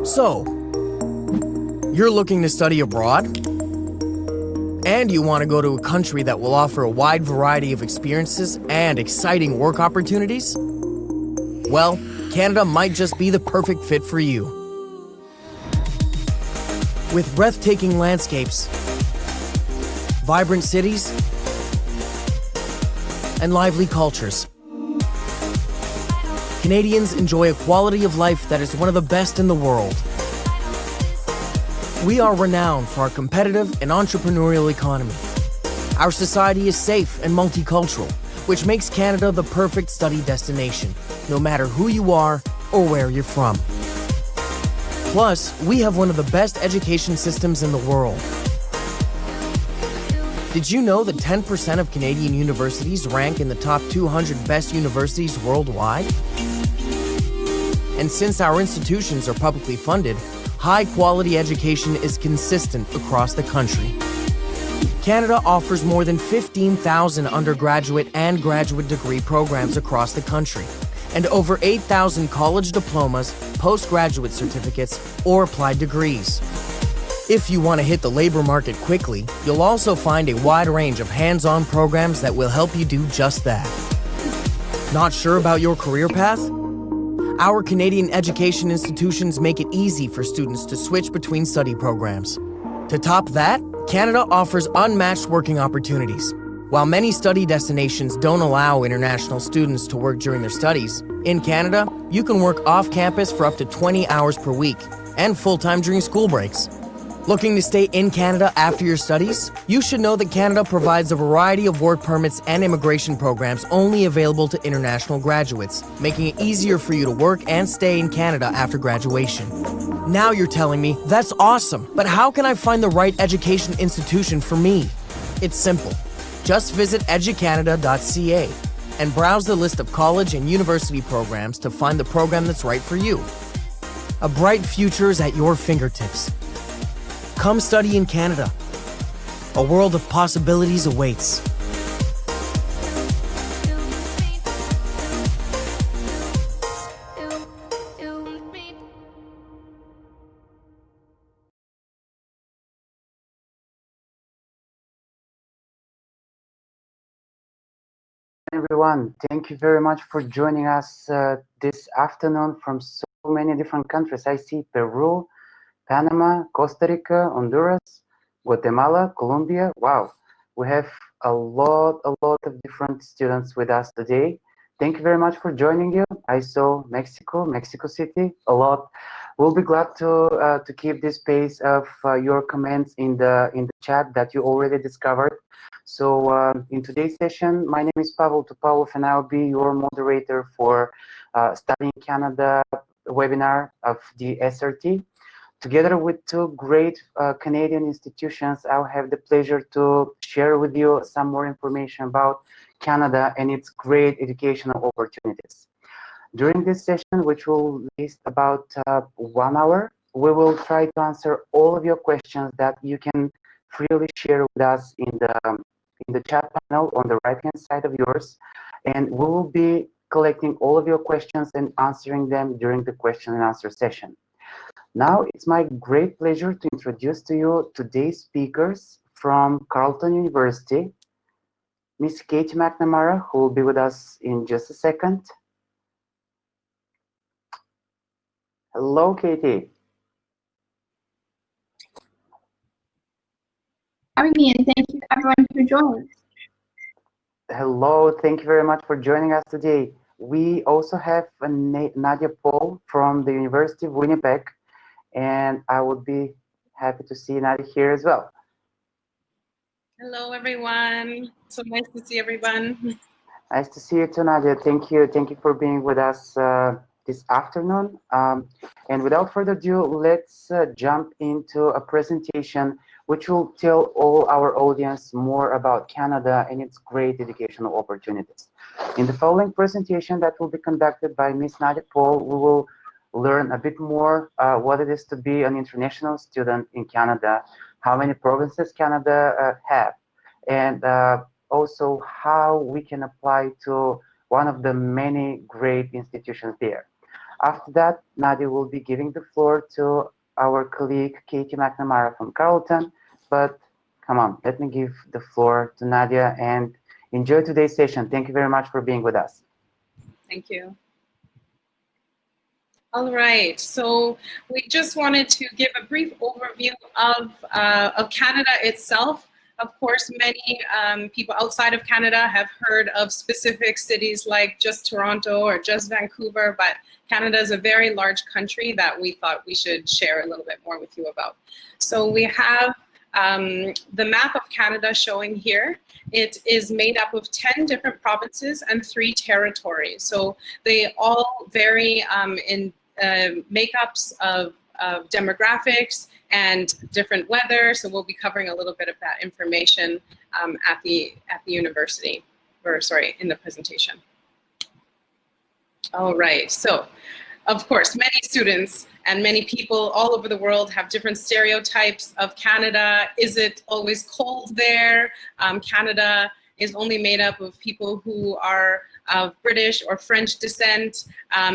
So, you're looking to study abroad? And you want to go to a country that will offer a wide variety of experiences and exciting work opportunities? Well, Canada might just be the perfect fit for you. With breathtaking landscapes, vibrant cities, and lively cultures, Canadians enjoy a quality of life that is one of the best in the world. We are renowned for our competitive and entrepreneurial economy. Our society is safe and multicultural, which makes Canada the perfect study destination, no matter who you are or where you're from. Plus, we have one of the best education systems in the world. Did you know that 10% of Canadian universities rank in the top 200 best universities worldwide? And since our institutions are publicly funded, high-quality education is consistent across the country. Canada offers more than 15,000 undergraduate and graduate degree programs across the country, and over 8,000 college diplomas, postgraduate certificates, or applied degrees. If you want to hit the labor market quickly, you'll also find a wide range of hands-on programs that will help you do just that. Not sure about your career path? Our Canadian education institutions make it easy for students to switch between study programs. To top that, Canada offers unmatched working opportunities. While many study destinations don't allow international students to work during their studies, in Canada, you can work off-campus for up to 20 hours per week and full-time during school breaks. Looking to stay in Canada after your studies? You should know that Canada provides a variety of work permits and immigration programs only available to international graduates, making it easier for you to work and stay in Canada after graduation. Now you're telling me, that's awesome, but how can I find the right education institution for me? It's simple. Just visit educanada.ca and browse the list of college and university programs to find the program that's right for you. A bright future is at your fingertips. Come study in Canada. A world of possibilities awaits. Everyone, thank you very much for joining us this afternoon from so many different countries. I see Peru, Panama, Costa Rica, Honduras, Guatemala, Colombia. Wow, we have a lot of different students with us today. Thank you very much for joining you. I saw Mexico City a lot. We'll be glad to keep this pace of your comments in the chat that you already discovered. So in today's session, my name is Pavel Topalov, and I'll be your moderator for Studying Canada webinar of the SRT. Together with two great Canadian institutions, I'll have the pleasure to share with you some more information about Canada and its great educational opportunities. During this session, which will last about 1 hour, we will try to answer all of your questions that you can freely share with us in the chat panel on the right-hand side of yours. And we will be collecting all of your questions and answering them during the question and answer session. Now, it's my great pleasure to introduce to you today's speakers from Carleton University, Miss Katie McNamara, who will be with us in just a second. Hello, Katie. Having me, and thank you everyone for joining. Hello, thank you very much for joining us today. We also have Nadia Paul from the University of Winnipeg, and I would be happy to see Nadia here as well. Hello, everyone. So nice to see everyone. Nice to see you too, Nadia. Thank you for being with us this afternoon. And without further ado, let's jump into a presentation which will tell all our audience more about Canada and its great educational opportunities. In the following presentation that will be conducted by Miss Nadia Paul, we will learn a bit more what it is to be an international student in Canada, how many provinces Canada have, and also how we can apply to one of the many great institutions there. After that, Nadia will be giving the floor to our colleague Katie McNamara from Carleton. But come on, let me give the floor to Nadia and enjoy today's session. Thank you very much for being with us. Thank you. All right, so we just wanted to give a brief overview of Canada itself. Of course, many people outside of Canada have heard of specific cities like just Toronto or just Vancouver, but Canada is a very large country that we thought we should share a little bit more with you about. So we have the map of Canada showing here. It is made up of 10 different provinces and 3 territories. So they all vary in makeups of demographics and different weather. So we'll be covering a little bit of that information at the university, or sorry, in the presentation. All right, so of course, many students and many people all over the world have different stereotypes of Canada. Is it always cold there? Canada is only made up of people who are of British or French descent.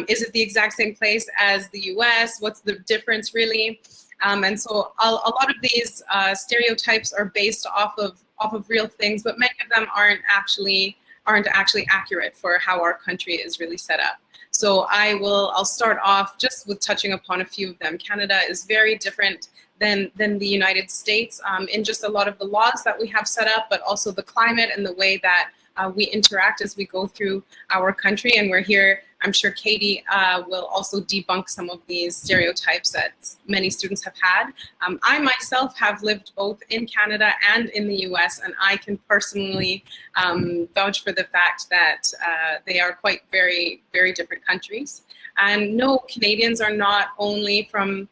Is it the exact same place as the US? What's the difference really? And so a lot of these stereotypes are based off of real things, but many of them aren't actually accurate for how our country is really set up. So I'll start off just with touching upon a few of them. Canada is very different than the United States in just a lot of the laws that we have set up, but also the climate and the way that we interact as we go through our country. And we're here, I'm sure Katie will also debunk some of these stereotypes that many students have had. I myself have lived both in Canada and in the US, and I can personally vouch for the fact that they are quite very, very different countries. And no, Canadians are not only from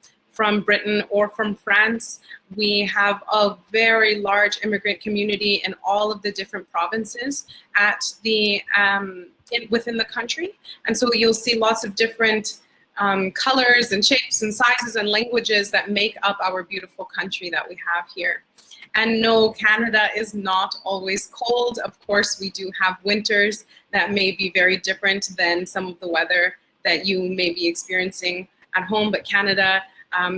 Britain or from France. We have a very large immigrant community in all of the different provinces within the country. And so you'll see lots of different colors and shapes and sizes and languages that make up our beautiful country that we have here. And no, Canada is not always cold. Of course, we do have winters that may be very different than some of the weather that you may be experiencing at home, but Canada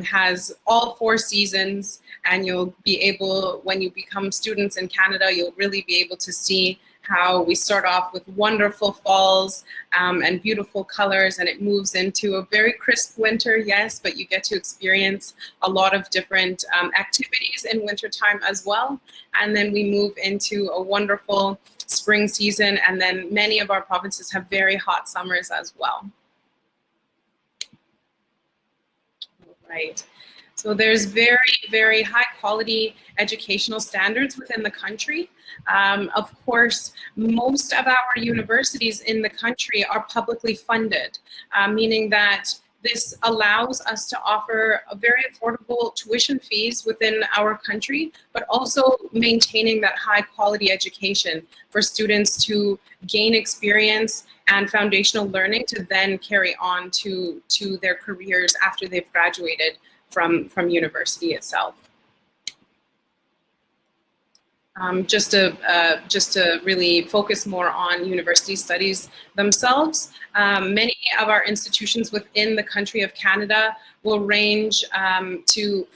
has all 4 seasons, and you'll be able, when you become students in Canada, you'll really be able to see how we start off with wonderful falls and beautiful colors, and it moves into a very crisp winter, yes, but you get to experience a lot of different activities in wintertime as well. And then we move into a wonderful spring season, and then many of our provinces have very hot summers as well. Right. So there's very, very high quality educational standards within the country. Of course, most of our universities in the country are publicly funded, meaning that this allows us to offer a very affordable tuition fees within our country, but also maintaining that high quality education for students to gain experience and foundational learning to then carry on to their careers after they've graduated from university itself. Just to really focus more on university studies themselves, many of our institutions within the country of Canada will range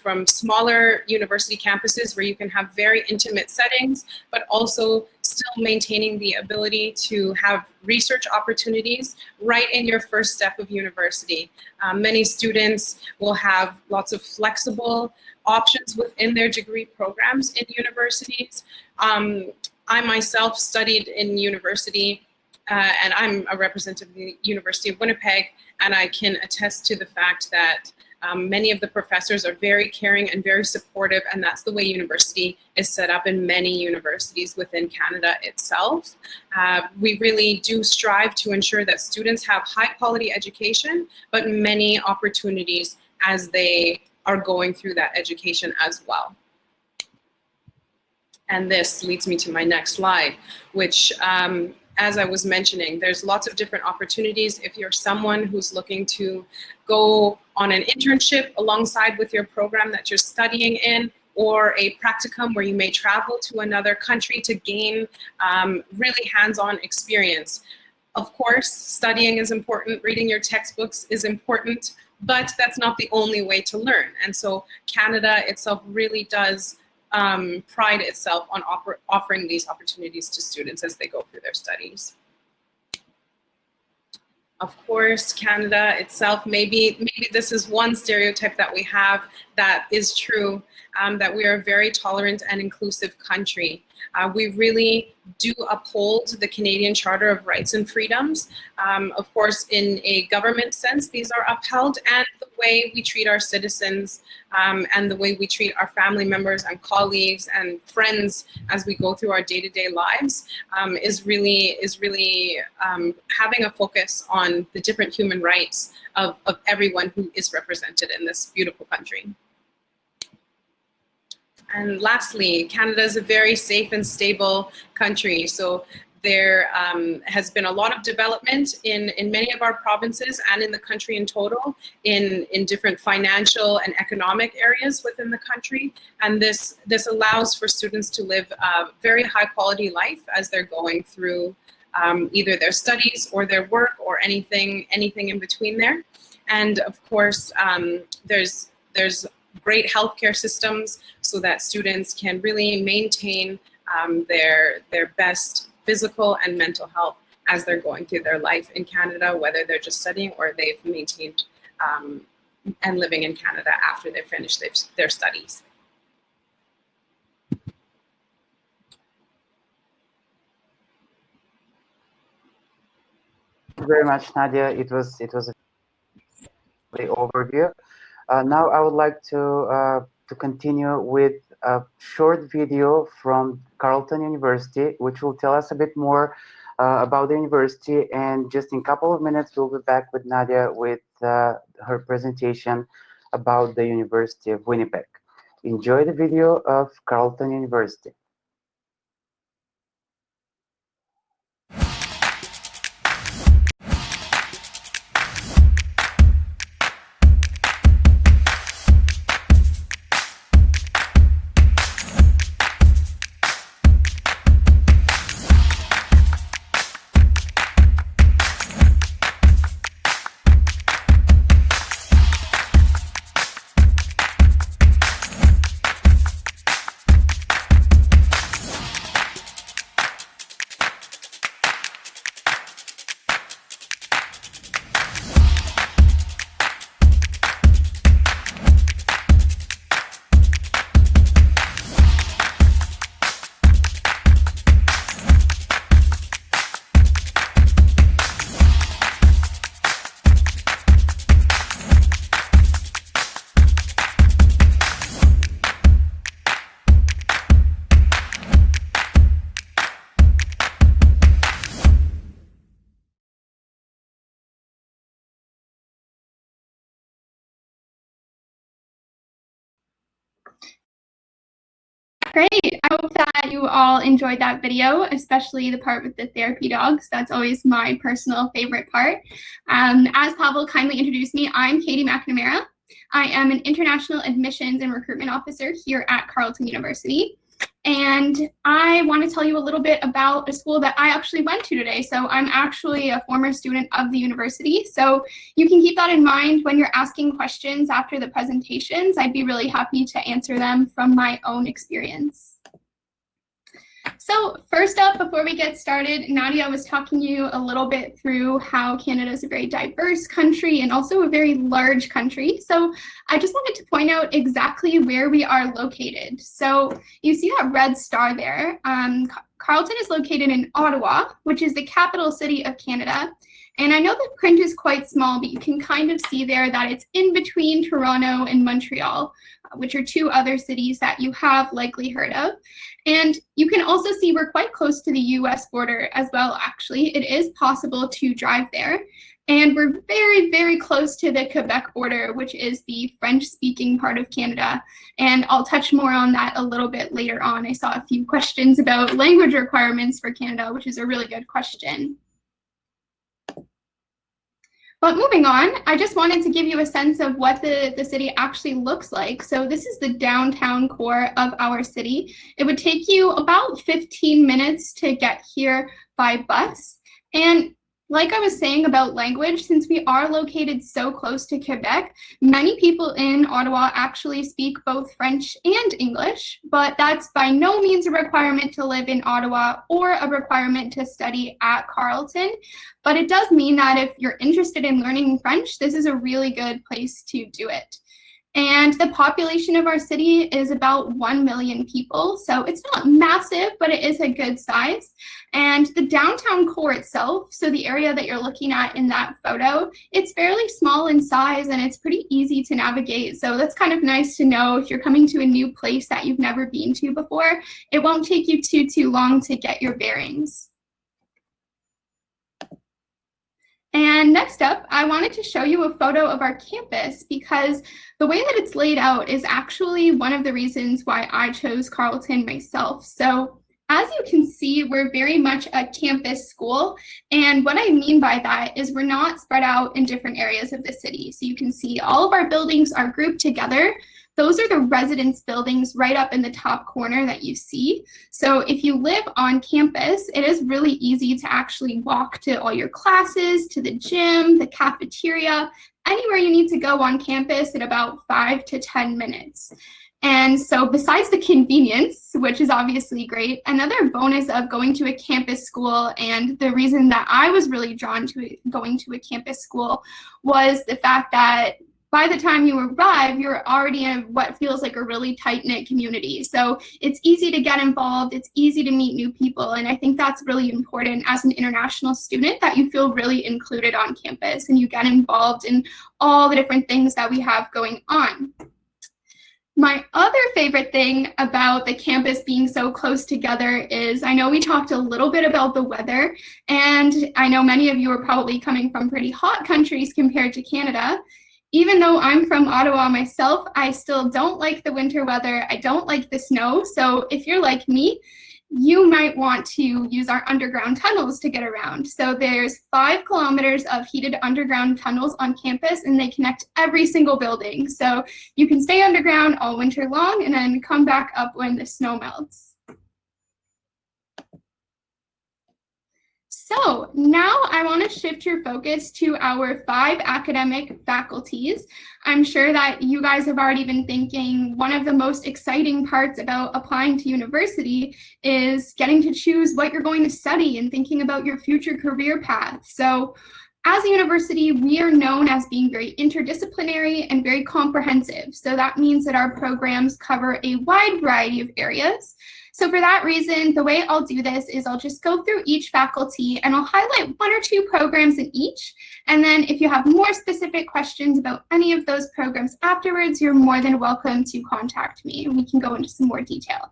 from smaller university campuses where you can have very intimate settings, but also still maintaining the ability to have research opportunities right in your first step of university. Many students will have lots of flexible options within their degree programs in universities. I myself studied in university, and I'm a representative of the University of Winnipeg, and I can attest to the fact that many of the professors are very caring and very supportive, and that's the way university is set up in many universities within Canada itself. We really do strive to ensure that students have high quality education, but many opportunities as they are going through that education as well. And this leads me to my next slide, which, as I was mentioning, there's lots of different opportunities. If you're someone who's looking to go on an internship alongside with your program that you're studying in, or a practicum where you may travel to another country to gain really hands-on experience. Of course, studying is important, reading your textbooks is important, but that's not the only way to learn. And so Canada itself really does pride itself on offering these opportunities to students as they go through their studies. Of course, Canada itself, maybe this is one stereotype that we have that is true, that we are a very tolerant and inclusive country. We really do uphold the Canadian Charter of Rights and Freedoms. Of course, in a government sense, these are upheld, and the way we treat our citizens and the way we treat our family members and colleagues and friends as we go through our day-to-day lives is really having a focus on the different human rights of everyone who is represented in this beautiful country. And lastly, Canada is a very safe and stable country. So there has been a lot of development in many of our provinces and in the country in total in different financial and economic areas within the country. And this allows for students to live a very high quality life as they're going through either their studies or their work or anything in between there. And of course, there's great healthcare systems so that students can really maintain their best physical and mental health as they're going through their life in Canada, whether they're just studying or they've maintained and living in Canada after they've finished their studies. Thank you very much, Nadia. It was a great overview. Now I would like to continue with a short video from Carleton University, which will tell us a bit more about the university. And just in a couple of minutes, we'll be back with Nadia with her presentation about the University of Winnipeg. Enjoy the video of Carleton University. Great. I hope that you all enjoyed that video, especially the part with the therapy dogs. That's always my personal favorite part. As Pavel kindly introduced me, I'm Katie McNamara. I am an International Admissions and Recruitment Officer here at Carleton University. And I want to tell you a little bit about a school that I actually went to today. So I'm actually a former student of the university. So you can keep that in mind when you're asking questions after the presentations. I'd be really happy to answer them from my own experience. So first up, before we get started, Nadia was talking you a little bit through how Canada is a very diverse country and also a very large country. So I just wanted to point out exactly where we are located. So you see that red star there. Carleton is located in Ottawa, which is the capital city of Canada. And I know the print is quite small, but you can kind of see there that it's in between Toronto and Montreal, which are two other cities that you have likely heard of. And you can also see we're quite close to the US border as well, actually. It is possible to drive there. And we're very, very close to the Quebec border, which is the French-speaking part of Canada. And I'll touch more on that a little bit later on. I saw a few questions about language requirements for Canada, which is a really good question. But moving on, I just wanted to give you a sense of what the city actually looks like. So this is the downtown core of our city. It would take you about 15 minutes to get here by bus. And Like I was saying about language, since we are located so close to Quebec, many people in Ottawa actually speak both French and English, but that's by no means a requirement to live in Ottawa or a requirement to study at Carleton. But it does mean that if you're interested in learning French, this is a really good place to do it. And the population of our city is about 1 million people. So it's not massive, but it is a good size. And the downtown core itself, so the area that you're looking at in that photo, it's fairly small in size and it's pretty easy to navigate. So that's kind of nice to know if you're coming to a new place that you've never been to before. It won't take you too long to get your bearings. And next up, I wanted to show you a photo of our campus because the way that it's laid out is actually one of the reasons why I chose Carleton myself. So as you can see, we're very much a campus school. And what I mean by that is we're not spread out in different areas of the city. So you can see all of our buildings are grouped together. Those are the residence buildings right up in the top corner that you see. So if you live on campus, it is really easy to actually walk to all your classes, to the gym, the cafeteria, anywhere you need to go on campus in about 5 to 10 minutes. And so besides the convenience, which is obviously great, another bonus of going to a campus school and the reason that I was really drawn to going to a campus school was the fact that by the time you arrive, you're already in what feels like a really tight-knit community. So it's easy to get involved, it's easy to meet new people, and I think that's really important as an international student, that you feel really included on campus and you get involved in all the different things that we have going on. My other favorite thing about the campus being so close together is, I know we talked a little bit about the weather, and I know many of you are probably coming from pretty hot countries compared to Canada. Even though I'm from Ottawa myself, I still don't like the winter weather. I don't like the snow. So if you're like me, you might want to use our underground tunnels to get around. So there's 5 kilometers of heated underground tunnels on campus, and they connect every single building. So you can stay underground all winter long and then come back up when the snow melts. So now I want to shift your focus to our 5 academic faculties. I'm sure that you guys have already been thinking one of the most exciting parts about applying to university is getting to choose what you're going to study and thinking about your future career path. So as a university, we are known as being very interdisciplinary and very comprehensive. So that means that our programs cover a wide variety of areas. So for that reason, the way I'll do this is I'll just go through each faculty and I'll highlight 1 or 2 programs in each. And then if you have more specific questions about any of those programs afterwards, you're more than welcome to contact me and we can go into some more detail.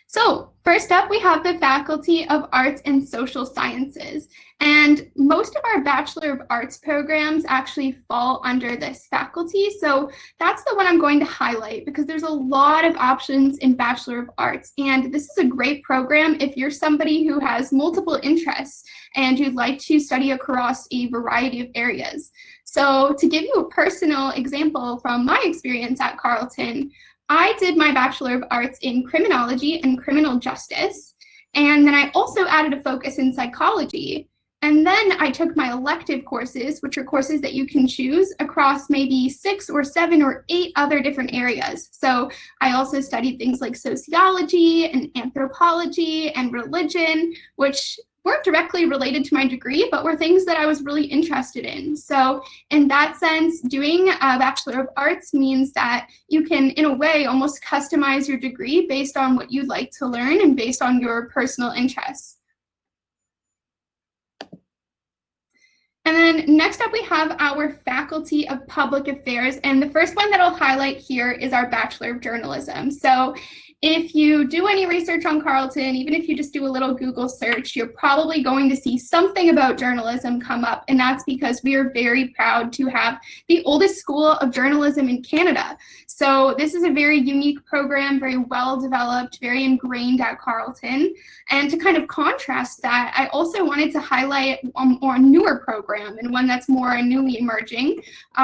So first up, we have the Faculty of Arts and Social Sciences. And most of our Bachelor of Arts programs actually fall under this faculty. So that's the one I'm going to highlight because there's a lot of options in Bachelor of Arts. And this is a great program if you're somebody who has multiple interests and you'd like to study across a variety of areas. So to give you a personal example from my experience at Carleton, I did my Bachelor of Arts in Criminology and Criminal Justice, and then I also added a focus in psychology. And then I took my elective courses, which are courses that you can choose across maybe 6 or 7 or 8 other different areas. So I also studied things like sociology and anthropology and religion, which weren't directly related to my degree, but were things that I was really interested in. So in that sense, doing a Bachelor of Arts means that you can, in a way, almost customize your degree based on what you'd like to learn and based on your personal interests. And then next up, we have our Faculty of Public Affairs. And the first one that I'll highlight here is our Bachelor of Journalism. So if you do any research on Carleton, even if you just do a little Google search, you're probably going to see something about journalism come up. And that's because we are very proud to have the oldest school of journalism in Canada. So this is a very unique program, very well developed, very ingrained at Carleton. And to kind of contrast that, I also wanted to highlight a more newer program and one that's more newly emerging,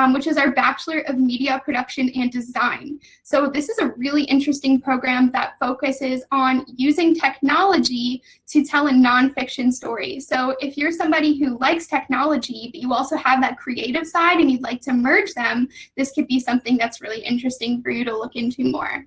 which is our Bachelor of Media Production and Design. So this is a really interesting program that focuses on using technology to tell a nonfiction story. So if you're somebody who likes technology, but you also have that creative side and you'd like to merge them, this could be something that's really interesting for you to look into more.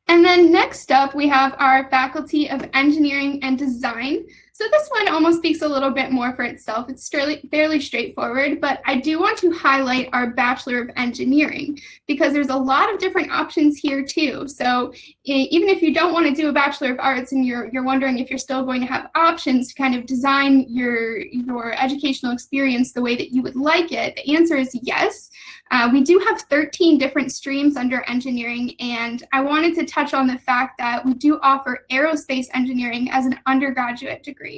And then next up, we have our Faculty of Engineering and Design. So this one almost speaks a little bit more for itself. It's fairly straightforward, but I do want to highlight our Bachelor of Engineering because there's a lot of different options here too. So even if you don't want to do a Bachelor of Arts and you're wondering if you're still going to have options to kind of design your educational experience the way that you would like it, the answer is yes. We do have 13 different streams under engineering, and I wanted to touch on the fact that we do offer aerospace engineering as an undergraduate degree.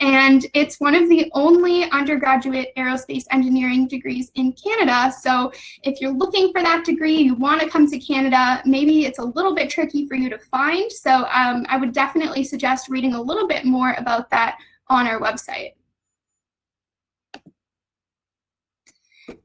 And it's one of the only undergraduate aerospace engineering degrees in Canada. So if you're looking for that degree, you want to come to Canada, maybe it's a little bit tricky for you to find. So I would definitely suggest reading a little bit more about that on our website.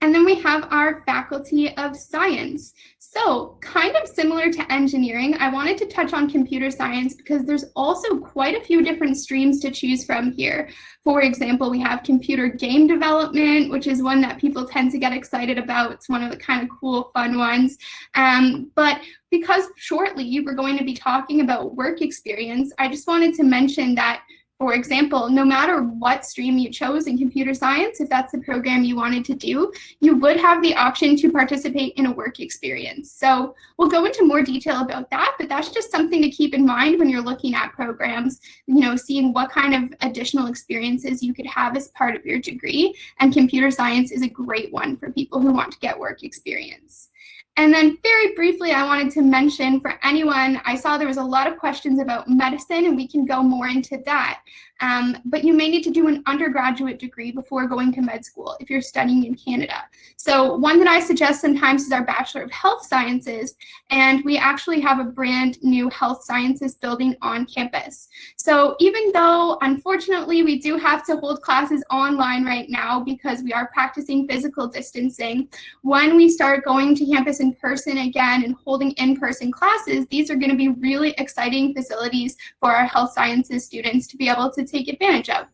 And then we have our Faculty of Science. So kind of similar to engineering, I wanted to touch on computer science because there's also quite a few different streams to choose from here. For example, we have computer game development, which is one that people tend to get excited about. It's one of the kind of cool, fun ones. But because shortly we're going to be talking about work experience, I just wanted to mention that, for example, no matter what stream you chose in computer science, if that's the program you wanted to do, you would have the option to participate in a work experience. So we'll go into more detail about that, but that's just something to keep in mind when you're looking at programs, seeing what kind of additional experiences you could have as part of your degree. And computer science is a great one for people who want to get work experience. And then very briefly, I wanted to mention for anyone, I saw there was a lot of questions about medicine, and we can go more into that. But you may need to do an undergraduate degree before going to med school if you're studying in Canada. So one that I suggest sometimes is our Bachelor of Health Sciences, and we actually have a brand new health sciences building on campus. So even though, unfortunately, we do have to hold classes online right now because we are practicing physical distancing, when we start going to campus in person again and holding in-person classes, these are going to be really exciting facilities for our health sciences students to be able to take advantage of.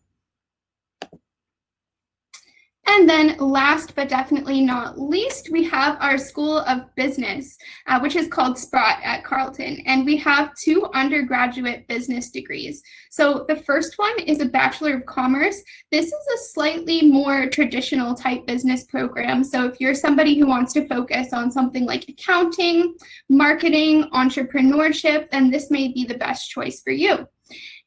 And then last but definitely not least, we have our School of Business, which is called Sprott at Carleton. And we have 2 undergraduate business degrees. So the first one is a Bachelor of Commerce. This is a slightly more traditional type business program. So if you're somebody who wants to focus on something like accounting, marketing, entrepreneurship, then this may be the best choice for you.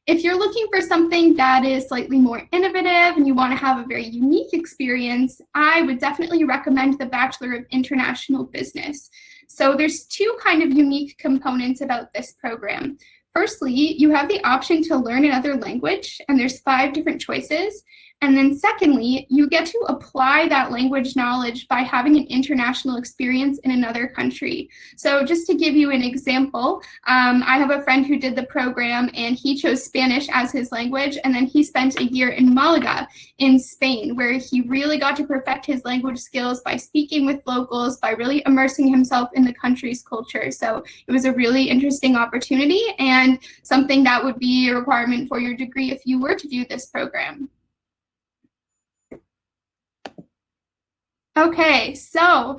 If you're looking for something that is slightly more innovative and you want to have a very unique experience, I would definitely recommend the Bachelor of International Business. So there's 2 kind of unique components about this program. Firstly, you have the option to learn another language, and there's 5 different choices. And then secondly, you get to apply that language knowledge by having an international experience in another country. So just to give you an example, I have a friend who did the program and he chose Spanish as his language, and then he spent a year in Malaga in Spain, where he really got to perfect his language skills by speaking with locals, by really immersing himself in the country's culture. So it was a really interesting opportunity and something that would be a requirement for your degree if you were to do this program. Okay, so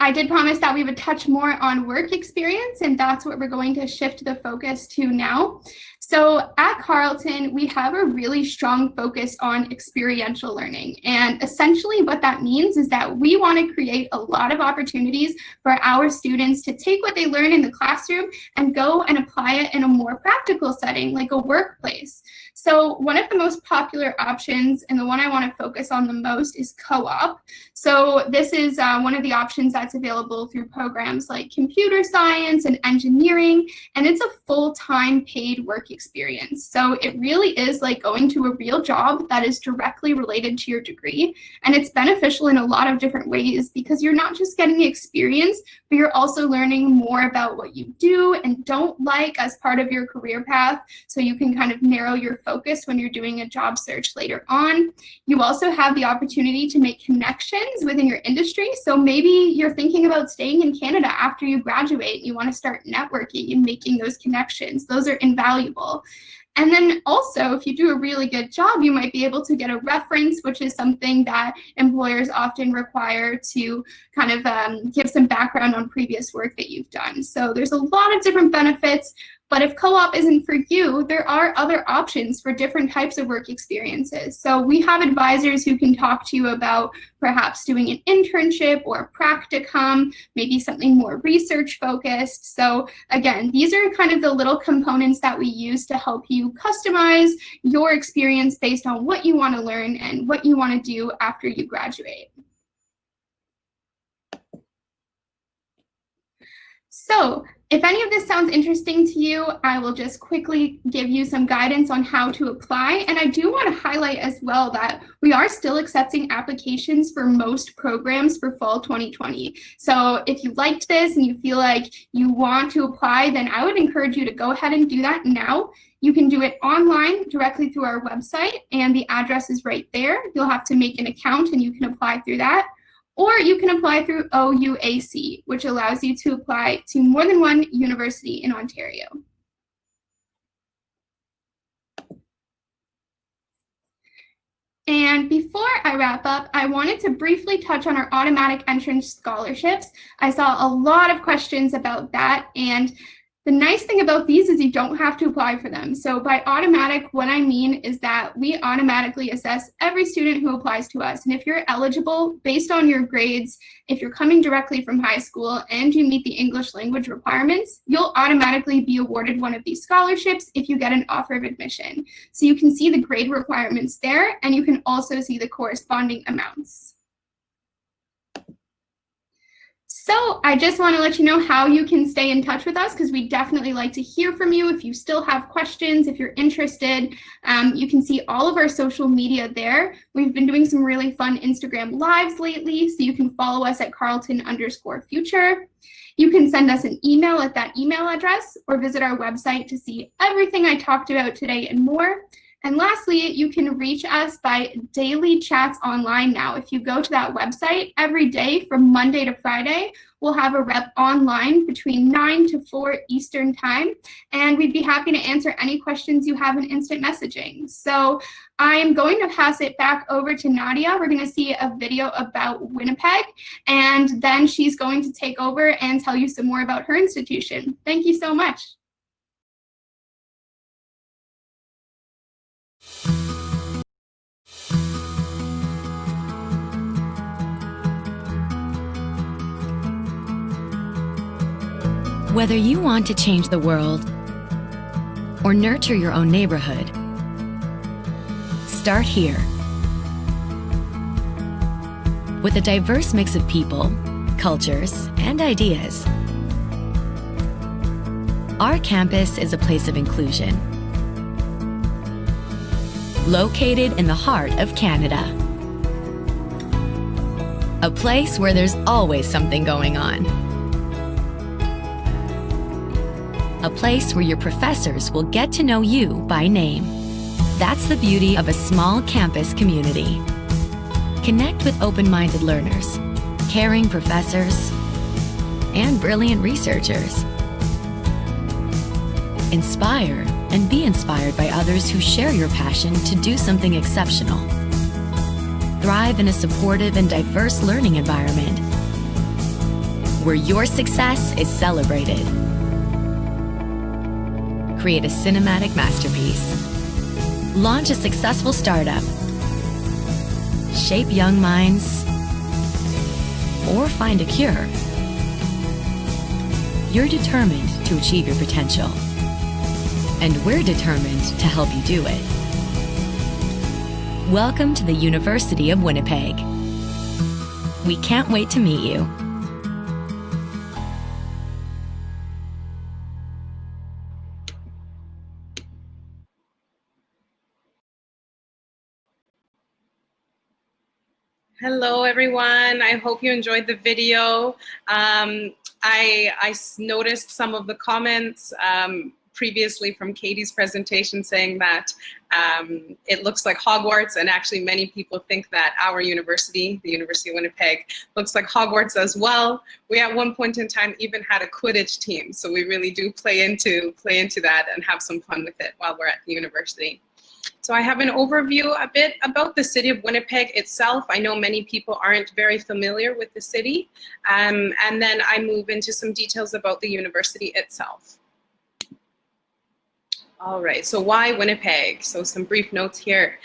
I did promise that we would touch more on work experience, and that's what we're going to shift the focus to now. So at Carleton, we have a really strong focus on experiential learning. And essentially what that means is that we want to create a lot of opportunities for our students to take what they learn in the classroom and go and apply it in a more practical setting, like a workplace. So one of the most popular options, and the one I want to focus on the most, is co-op. So this is one of the options that's that's available through programs like computer science and engineering, and it's a full-time paid work experience. So it really is like going to a real job that is directly related to your degree, and it's beneficial in a lot of different ways because you're not just getting experience, but you're also learning more about what you do and don't like as part of your career path, so you can kind of narrow your focus when you're doing a job search later on. You also have the opportunity to make connections within your industry. So maybe you're thinking about staying in Canada after you graduate. You want to start networking and making those connections. Those are invaluable. And then also, if you do a really good job, you might be able to get a reference, which is something that employers often require to kind of give some background on previous work that you've done. So there's a lot of different benefits. But if co-op isn't for you, there are other options for different types of work experiences. So we have advisors who can talk to you about perhaps doing an internship or a practicum, maybe something more research focused. So again, these are kind of the little components that we use to help you customize your experience based on what you want to learn and what you want to do after you graduate. So if any of this sounds interesting to you, I will just quickly give you some guidance on how to apply. And I do want to highlight as well that we are still accepting applications for most programs for fall 2020. So if you liked this and you feel like you want to apply, then I would encourage you to go ahead and do that now. You can do it online directly through our website, and the address is right there. You'll have to make an account and you can apply through that. Or you can apply through OUAC, which allows you to apply to more than one university in Ontario. And before I wrap up, I wanted to briefly touch on our automatic entrance scholarships. I saw a lot of questions about that, and the nice thing about these is you don't have to apply for them. So by automatic, what I mean is that we automatically assess every student who applies to us. And if you're eligible based on your grades, if you're coming directly from high school and you meet the English language requirements, you'll automatically be awarded one of these scholarships if you get an offer of admission. So you can see the grade requirements there, and you can also see the corresponding amounts. So I just want to let you know how you can stay in touch with us, because we definitely like to hear from you. If you still have questions, if you're interested, you can see all of our social media there. We've been doing some really fun Instagram lives lately, so you can follow us at Carleton_future. You can send us an email at that email address, or visit our website to see everything I talked about today and more. And lastly, you can reach us by daily chats online now. If you go to that website, every day from Monday to Friday, we'll have a rep online between 9 to 4 Eastern time, and we'd be happy to answer any questions you have in instant messaging. So I'm going to pass it back over to Nadia. We're going to see a video about Winnipeg, and then she's going to take over and tell you some more about her institution. Thank you so much. Whether you want to change the world or nurture your own neighborhood, start here. With a diverse mix of people, cultures, and ideas, our campus is a place of inclusion. Located in the heart of Canada. A place where there's always something going on. A place where your professors will get to know you by name. That's the beauty of a small campus community. Connect with open-minded learners, caring professors, and brilliant researchers. Inspire and be inspired by others who share your passion to do something exceptional. Thrive in a supportive and diverse learning environment where your success is celebrated. Create a cinematic masterpiece. Launch a successful startup. Shape young minds. Or find a cure. You're determined to achieve your potential. And we're determined to help you do it. Welcome to the University of Winnipeg. We can't wait to meet you. Hello, everyone. I hope you enjoyed the video. I noticed some of the comments previously from Katie's presentation saying that it looks like Hogwarts, and actually many people think that our university, the University of Winnipeg, looks like Hogwarts as well. We at one point in time even had a Quidditch team, so we really do play into that and have some fun with it while we're at the university. So I have an overview a bit about the city of Winnipeg itself. I know many people aren't very familiar with the city, and then I move into some details about the university itself. All right, so why Winnipeg? So some brief notes here.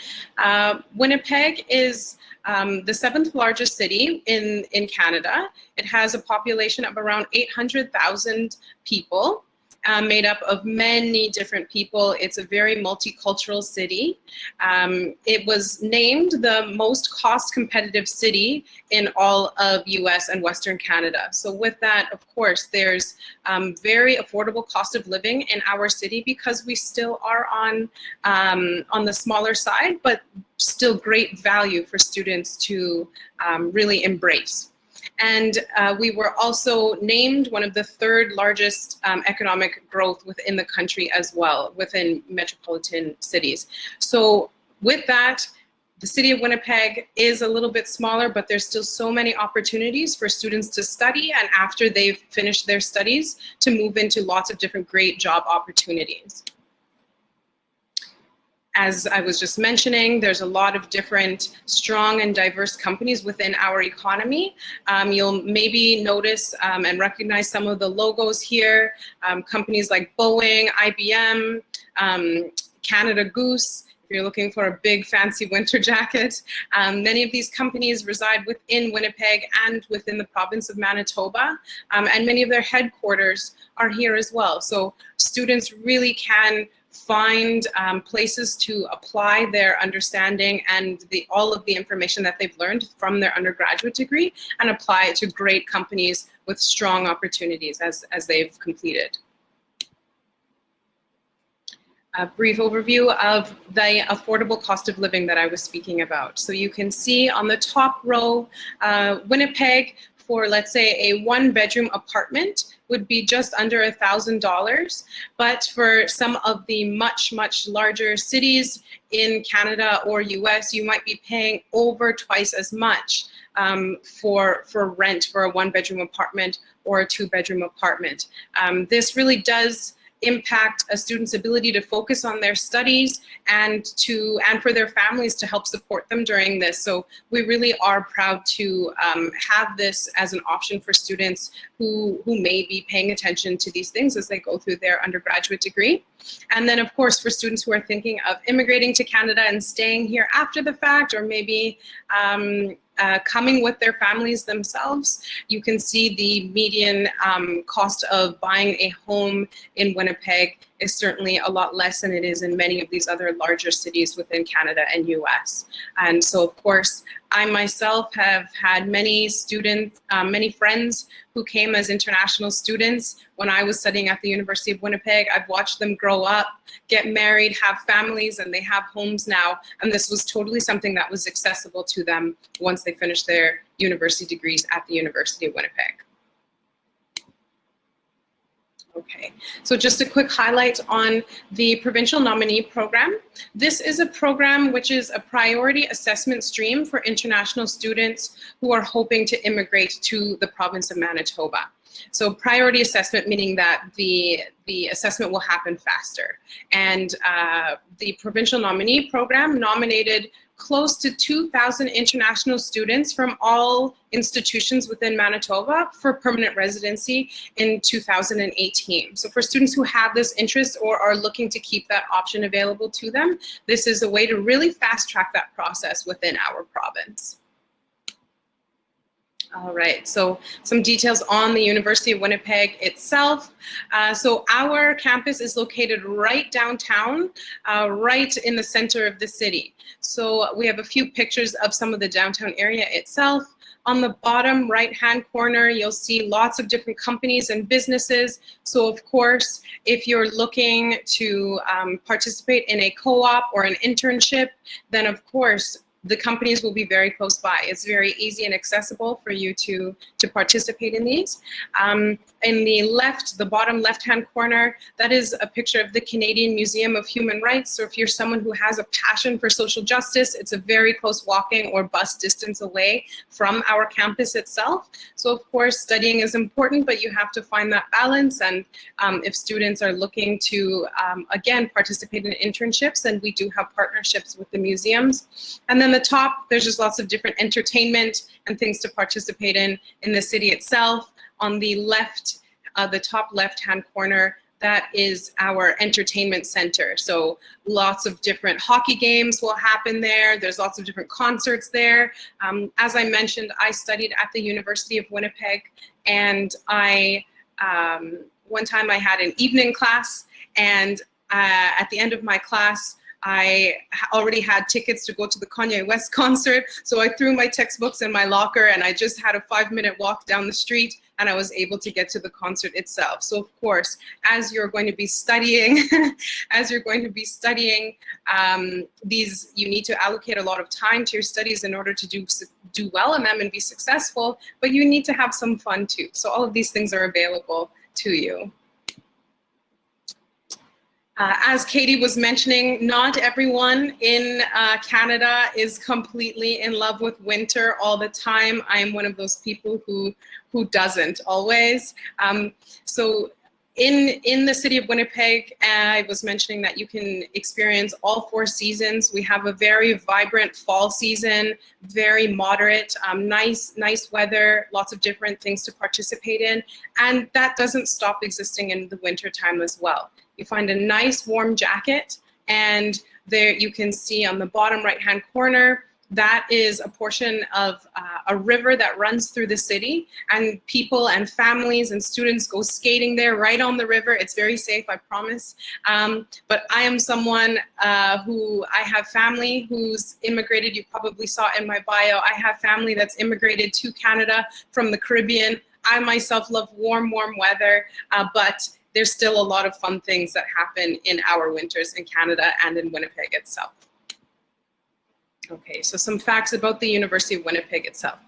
Winnipeg is the 7th largest city in Canada. It has a population of around 800,000 people. Made up of many different people. It's a very multicultural city. It was named the most cost competitive city in all of US and Western Canada. So with that, of course, there's very affordable cost of living in our city because we still are on the smaller side, but still great value for students to really embrace. And we were also named one of the 3rd largest economic growth within the country as well, within metropolitan cities. So with that, the city of Winnipeg is a little bit smaller, but there's still so many opportunities for students to study, and after they've finished their studies, to move into lots of different great job opportunities. As I was just mentioning, there's a lot of different strong and diverse companies within our economy. You'll maybe notice and recognize some of the logos here. Companies like Boeing, IBM, Canada Goose, if you're looking for a big fancy winter jacket. Many of these companies reside within Winnipeg and within the province of Manitoba, and many of their headquarters are here as well. So students really can find places to apply their understanding and all of the information that they've learned from their undergraduate degree and apply it to great companies with strong opportunities as they've completed. A brief overview of the affordable cost of living that I was speaking about. So you can see on the top row, Winnipeg, for let's say a 1-bedroom apartment would be just under $1,000. But for some of the much larger cities in Canada or US, you might be paying over twice as much for rent for a 1-bedroom apartment or a 2-bedroom apartment. This really does impact a student's ability to focus on their studies and for their families to help support them during this. So we really are proud to have this as an option for students who may be paying attention to these things as they go through their undergraduate degree. And then of course for students who are thinking of immigrating to Canada and staying here after the fact, or maybe coming with their families themselves, you can see the median cost of buying a home in Winnipeg is certainly a lot less than it is in many of these other larger cities within Canada and US. And so of course, I myself have had many students, many friends who came as international students when I was studying at the University of Winnipeg. I've watched them grow up, get married, have families, and they have homes now. And this was totally something that was accessible to them once they finished their university degrees at the University of Winnipeg. Okay, so just a quick highlight on the Provincial Nominee Program. This is a program which is a priority assessment stream for international students who are hoping to immigrate to the province of Manitoba. So priority assessment meaning that the assessment will happen faster. And the Provincial Nominee Program nominated close to 2,000 international students from all institutions within Manitoba for permanent residency in 2018. So for students who have this interest or are looking to keep that option available to them, this is a way to really fast track that process within our province. All right, so some details on the University of Winnipeg itself. So our campus is located right downtown, right in the center of the city. So we have a few pictures of some of the downtown area itself. On the bottom right-hand corner, you'll see lots of different companies and businesses. So of course, if you're looking to participate in a co-op or an internship, then of course, the companies will be very close by. It's very easy and accessible for you to participate in these. In the bottom left-hand corner, that is a picture of the Canadian Museum of Human Rights. So if you're someone who has a passion for social justice, it's a very close walking or bus distance away from our campus itself. So of course, studying is important, but you have to find that balance. And if students are looking to, again, participate in internships, then we do have partnerships with the museums. And then the top, there's just lots of different entertainment and things to participate in the city itself. On the left, the top left-hand corner, that is our entertainment center. So lots of different hockey games will happen there. There's lots of different concerts there. As I mentioned, I studied at the University of Winnipeg, and one time I had an evening class, and at the end of my class, I already had tickets to go to the Kanye West concert, so I threw my textbooks in my locker, and I just had a 5-minute walk down the street, and I was able to get to the concert itself. So of course, as you're going to be studying, these, you need to allocate a lot of time to your studies in order to do well in them and be successful, but you need to have some fun too. So all of these things are available to you. As Katie was mentioning, not everyone in Canada is completely in love with winter all the time. I am one of those people who doesn't always. So in the city of Winnipeg, I was mentioning that you can experience all 4 seasons. We have a very vibrant fall season, very moderate, nice weather, lots of different things to participate in. And that doesn't stop existing in the winter time as well. You find a nice warm jacket, and there you can see on the bottom right-hand corner, that is a portion of a river that runs through the city, and people and families and students go skating there right on the river. It's very safe, I promise. But I am someone I have family who's immigrated. You probably saw in my bio, I have family that's immigrated to Canada from the Caribbean. I myself love warm weather, but there's still a lot of fun things that happen in our winters in Canada and in Winnipeg itself. Okay, so some facts about the University of Winnipeg itself.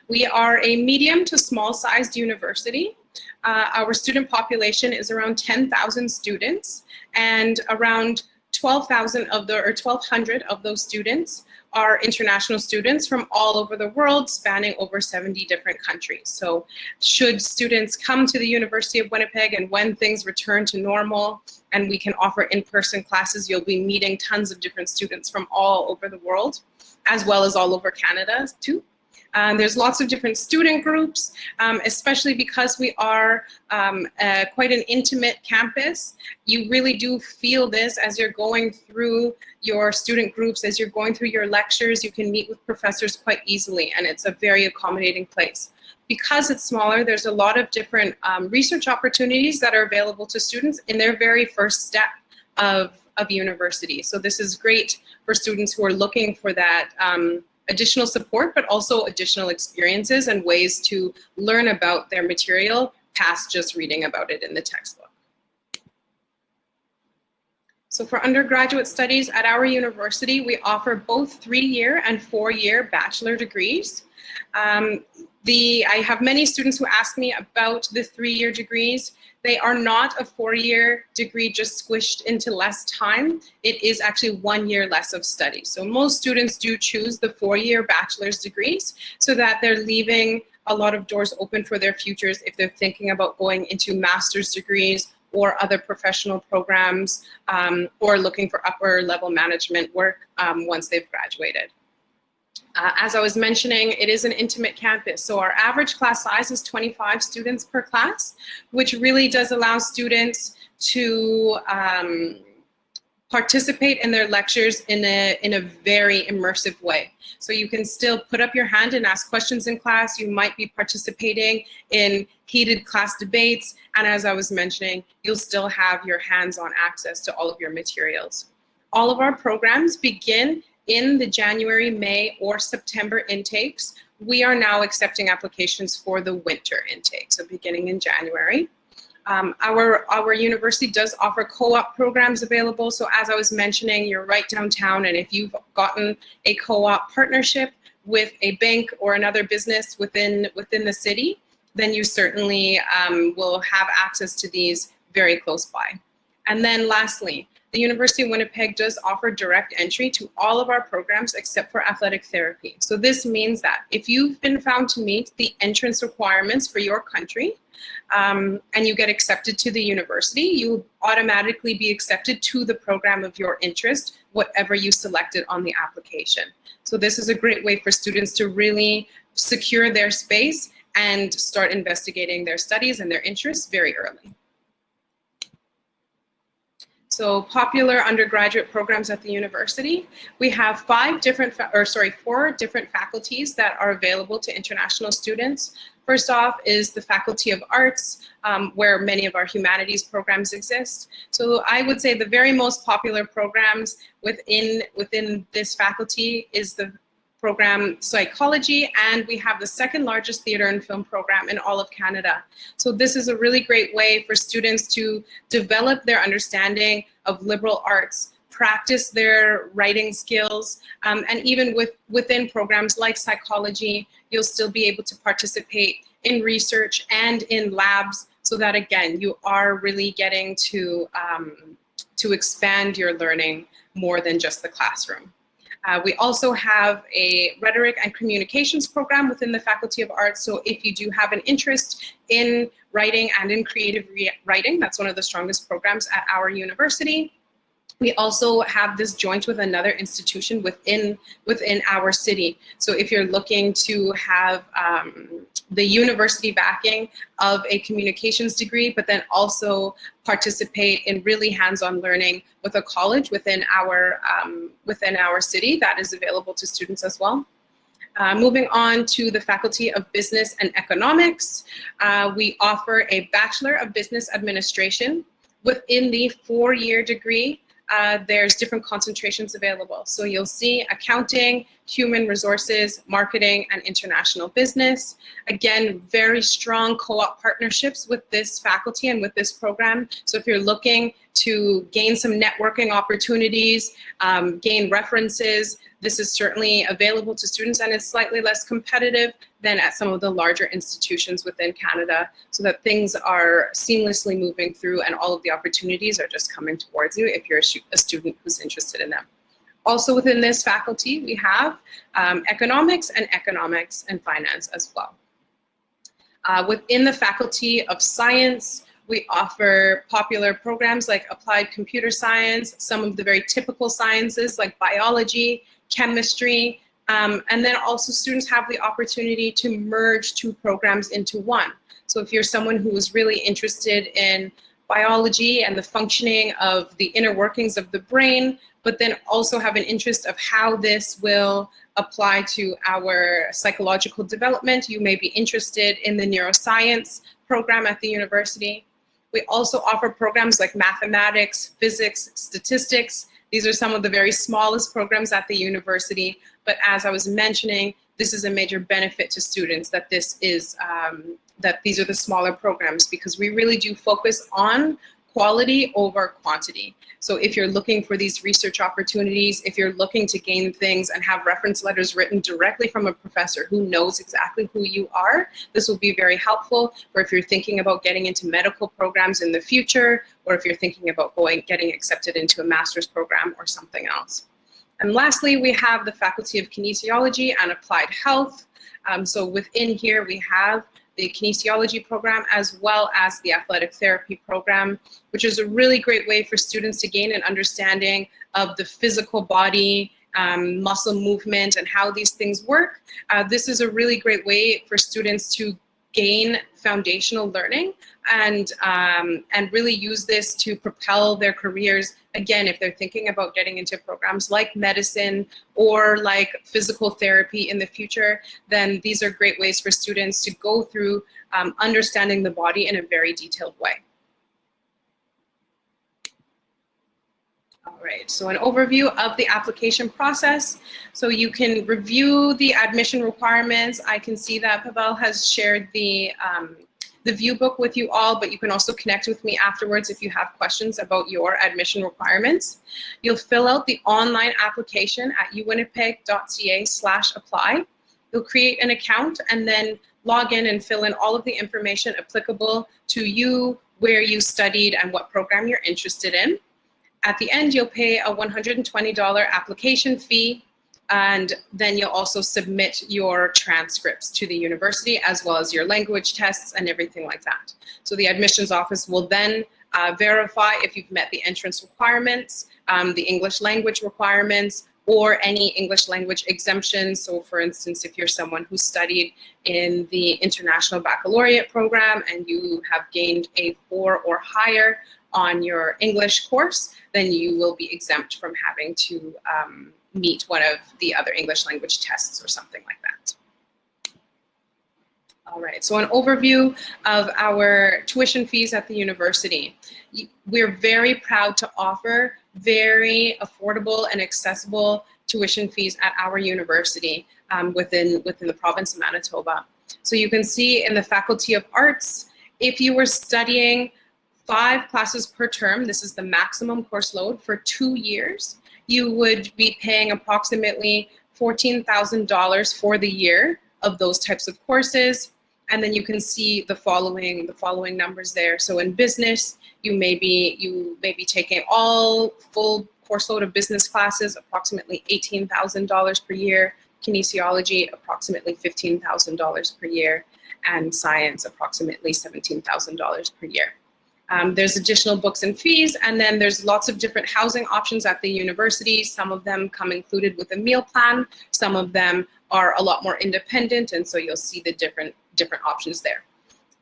We are a medium to small-sized university. Our student population is around 10,000 students, and around 1,200 of those students are international students from all over the world, spanning over 70 different countries. So should students come to the University of Winnipeg, and when things return to normal and we can offer in-person classes, you'll be meeting tons of different students from all over the world, as well as all over Canada too. There's lots of different student groups, especially because we are quite an intimate campus. You really do feel this as you're going through your student groups, as you're going through your lectures. You can meet with professors quite easily, and it's a very accommodating place. Because it's smaller, there's a lot of different research opportunities that are available to students in their very first step of university. So this is great for students who are looking for that additional support, but also additional experiences and ways to learn about their material past just reading about it in the textbook. So for undergraduate studies at our university, we offer both 3-year and 4-year bachelor degrees. I have many students who ask me about the 3-year degrees. They are not a 4-year degree just squished into less time. It is actually 1 year less of study. So most students do choose the 4-year bachelor's degrees so that they're leaving a lot of doors open for their futures if they're thinking about going into master's degrees or other professional programs, or looking for upper level management work once they've graduated. As I was mentioning, it is an intimate campus. So our average class size is 25 students per class, which really does allow students to participate in their lectures in a very immersive way. So you can still put up your hand and ask questions in class. You might be participating in heated class debates. And as I was mentioning, you'll still have your hands-on access to all of your materials. All of our programs begin in the January, May, or September intakes. We are now accepting applications for the winter intake, so beginning in January. Our university does offer co-op programs available. So as I was mentioning, you're right downtown, and if you've gotten a co-op partnership with a bank or another business within the city, then you certainly will have access to these very close by. And then lastly, the University of Winnipeg does offer direct entry to all of our programs except for athletic therapy. So this means that if you've been found to meet the entrance requirements for your country, and you get accepted to the university, you automatically be accepted to the program of your interest, whatever you selected on the application. So this is a great way for students to really secure their space and start investigating their studies and their interests very early. So popular undergraduate programs at the university. We have four different faculties that are available to international students. First off is the Faculty of Arts, where many of our humanities programs exist. So I would say the very most popular programs within this faculty is the program Psychology, and we have the second largest theater and film program in all of Canada. So this is a really great way for students to develop their understanding of liberal arts, practice their writing skills, and even within programs like Psychology, you'll still be able to participate in research and in labs, so that again, you are really getting to expand your learning more than just the classroom. We also have a rhetoric and communications program within the Faculty of Arts. So if you do have an interest in writing and in creative writing, that's one of the strongest programs at our university. We also have this joint with another institution within our city. So if you're looking to have the university backing of a communications degree, but then also participate in really hands-on learning with a college within our city, that is available to students as well. Moving on to the Faculty of Business and Economics, we offer a Bachelor of Business Administration. Within the 4-year degree, there's different concentrations available. So you'll see accounting, human resources, marketing, and international business. Again, very strong co-op partnerships with this faculty and with this program. So if you're looking to gain some networking opportunities, gain references, this is certainly available to students, and it's slightly less competitive than at some of the larger institutions within Canada, so that things are seamlessly moving through and all of the opportunities are just coming towards you if you're a student who's interested in them. Also within this faculty, we have economics and finance as well. Within the Faculty of Science, we offer popular programs like applied computer science, some of the very typical sciences like biology, chemistry, and then also students have the opportunity to merge 2 programs into one. So if you're someone who is really interested in biology and the functioning of the inner workings of the brain, but then also have an interest of how this will apply to our psychological development, you may be interested in the neuroscience program at the university. We also offer programs like mathematics, physics, statistics. These are some of the very smallest programs at the university, but as I was mentioning, this is a major benefit to students that that these are the smaller programs, because we really do focus on quality over quantity. So if you're looking for these research opportunities, if you're looking to gain things and have reference letters written directly from a professor who knows exactly who you are, this will be very helpful. Or if you're thinking about getting into medical programs in the future, or if you're thinking about getting accepted into a master's program or something else. And lastly, we have the Faculty of Kinesiology and Applied Health. So within here, we have the kinesiology program as well as the athletic therapy program, which is a really great way for students to gain an understanding of the physical body, muscle movement, and how these things work. This is a really great way for students to gain foundational learning and really use this to propel their careers. Again, if they're thinking about getting into programs like medicine or like physical therapy in the future, then these are great ways for students to go through understanding the body in a very detailed way. All right, so an overview of the application process. So you can review the admission requirements. I can see that Pavel has shared the the view book with you all, but you can also connect with me afterwards if you have questions about your admission requirements. You'll fill out the online application at uwinnipeg.ca/apply. You'll create an account and then log in and fill in all of the information applicable to you, where you studied, and what program you're interested in. At the end, you'll pay a $120 application fee, and then you'll also submit your transcripts to the university, as well as your language tests and everything like that. So the admissions office will then verify if you've met the entrance requirements, the English language requirements, or any English language exemptions. So for instance, if you're someone who studied in the International Baccalaureate program and you have gained a 4 or higher on your English course, then you will be exempt from having to meet one of the other English language tests or something like that. All right, so an overview of our tuition fees at the university. We're very proud to offer very affordable and accessible tuition fees at our university within the province of Manitoba. So you can see in the Faculty of Arts, if you were studying 5 classes per term, this is the maximum course load for 2 years, you would be paying approximately $14,000 for the year of those types of courses. And then you can see the following numbers there. So in business, you may be taking all full course load of business classes, approximately $18,000 per year. Kinesiology, approximately $15,000 per year, and science, approximately $17,000 per year. There's additional books and fees, and then there's lots of different housing options at the university. Some of them come included with a meal plan. Some of them are a lot more independent, and so you'll see the different options there.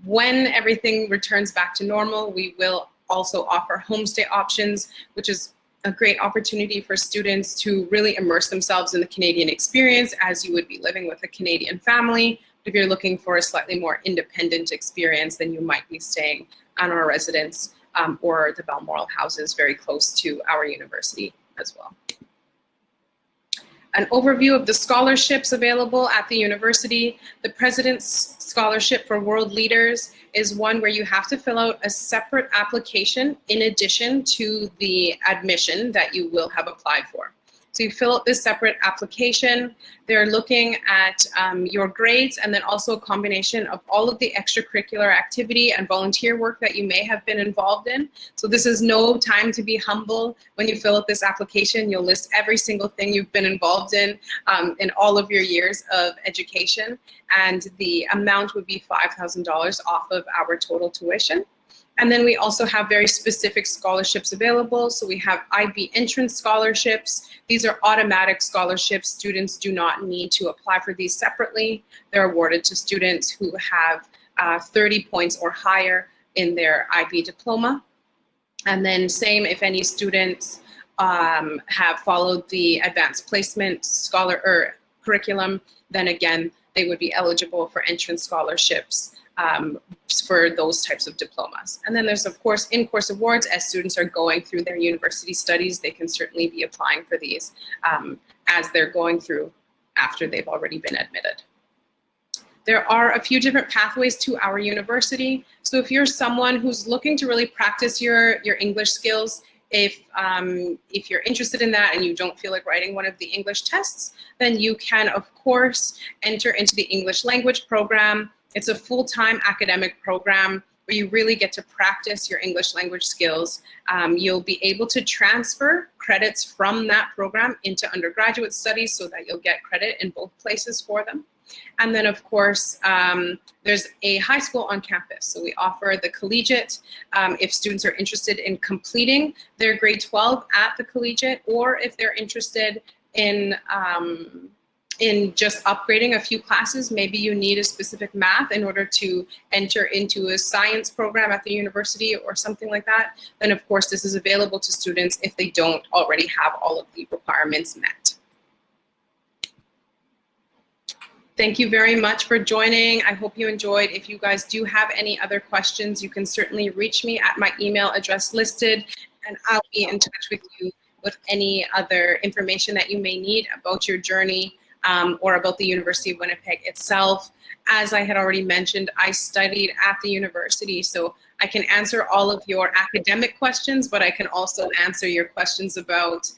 When everything returns back to normal, we will also offer homestay options, which is a great opportunity for students to really immerse themselves in the Canadian experience as you would be living with a Canadian family. If you're looking for a slightly more independent experience, then you might be staying on our residence or the Balmoral houses very close to our university as well. An overview of the scholarships available at the university. The President's Scholarship for World Leaders is one where you have to fill out a separate application in addition to the admission that you will have applied for. So you fill out this separate application. They're looking at your grades and then also a combination of all of the extracurricular activity and volunteer work that you may have been involved in. So this is no time to be humble. When you fill out this application, you'll list every single thing you've been involved in all of your years of education. And the amount would be $5,000 off of our total tuition. And then we also have very specific scholarships available. So we have IB entrance scholarships. These are automatic scholarships. Students do not need to apply for these separately. They're awarded to students who have 30 points or higher in their IB diploma. And then same if any students have followed the advanced placement curriculum, then again, they would be eligible for entrance scholarships for those types of diplomas. And then there's, of course, in-course awards. As students are going through their university studies, they can certainly be applying for these as they're going through after they've already been admitted. There are a few different pathways to our university. So if you're someone who's looking to really practice your English skills, if you're interested in that and you don't feel like writing one of the English tests, then you can, of course, enter into the English language program. It's a full-time academic program where you really get to practice your English language skills. You'll be able to transfer credits from that program into undergraduate studies so that you'll get credit in both places for them. And then, of course, there's a high school on campus. So we offer the collegiate if students are interested in completing their grade 12 at the collegiate, or if they're interested in just upgrading a few classes. Maybe you need a specific math in order to enter into a science program at the university or something like that. Then, of course, this is available to students if they don't already have all of the requirements met. Thank you very much for joining. I hope you enjoyed. If you guys do have any other questions, you can certainly reach me at my email address listed, and I'll be in touch with you with any other information that you may need about your journey or about the University of Winnipeg itself. As I had already mentioned, I studied at the university, so I can answer all of your academic questions, but I can also answer your questions about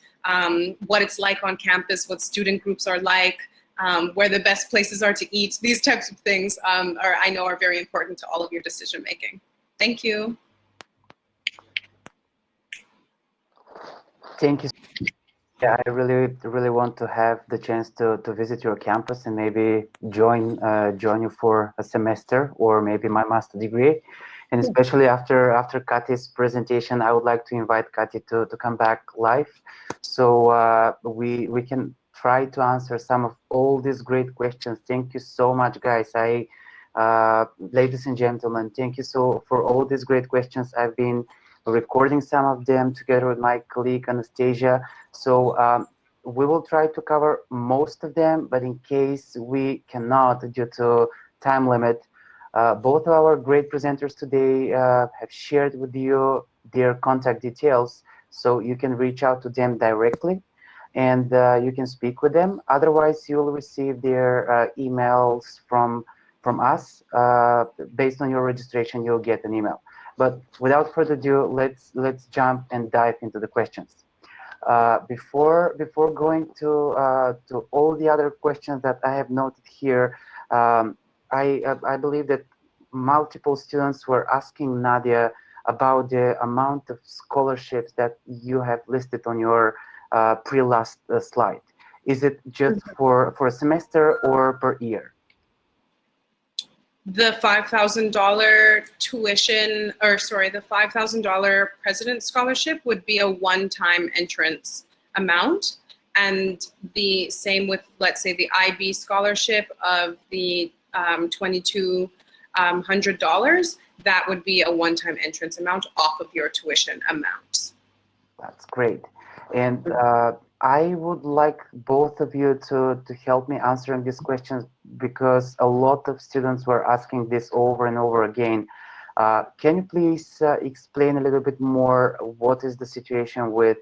what it's like on campus, what student groups are like, where the best places are to eat. These types of things I know are very important to all of your decision making. Thank you. Thank you. Yeah, I really want to have the chance to visit your campus and maybe join you for a semester or maybe my master degree. And especially after Kati's presentation, I would like to invite Kati to come back live, so we can try to answer some of all these great questions. Thank you so much, guys. Ladies and gentlemen, thank you for all these great questions. I've been recording some of them together with my colleague Anastasia. So we will try to cover most of them, but in case we cannot due to time limit, both of our great presenters today have shared with you their contact details, so you can reach out to them directly and you can speak with them. Otherwise, you will receive their emails from us. Based on your registration, you'll get an email. But without further ado, let's jump and dive into the questions. Before going to all the other questions that I have noted here, I believe that multiple students were asking Nadia about the amount of scholarships that you have listed on your pre-last slide. Is it just for a semester or per year? The $5,000 tuition, or sorry, the $5,000 President's Scholarship would be a one-time entrance amount. And the same with, let's say, the IB Scholarship of the $2,200, that would be a one-time entrance amount off of your tuition amount. That's great. And I would like both of you to help me answering these questions because a lot of students were asking this over and over again. Can you please explain a little bit more what is the situation with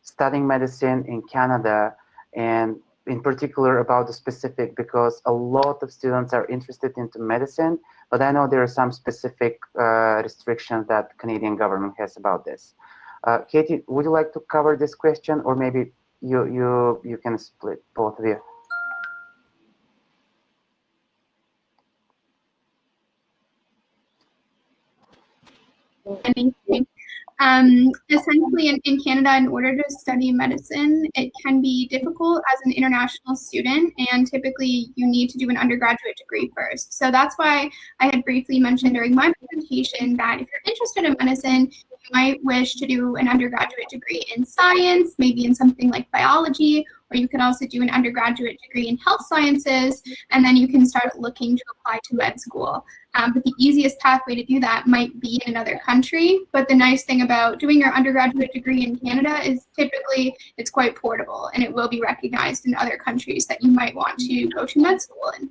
studying medicine in Canada, and in particular about the specific, because a lot of students are interested into medicine, but I know there are some specific restrictions that Canadian government has about this. Katie, would you like to cover this question, or maybe you can split both of you? Essentially, in Canada, in order to study medicine, it can be difficult as an international student, and typically you need to do an undergraduate degree first. So that's why I had briefly mentioned during my presentation that if you're interested in medicine, you might wish to do an undergraduate degree in science, maybe in something like biology, or you can also do an undergraduate degree in health sciences, and then you can start looking to apply to med school. But the easiest pathway to do that might be in another country. But the nice thing about doing your undergraduate degree in Canada is typically it's quite portable, and it will be recognized in other countries that you might want to go to med school in.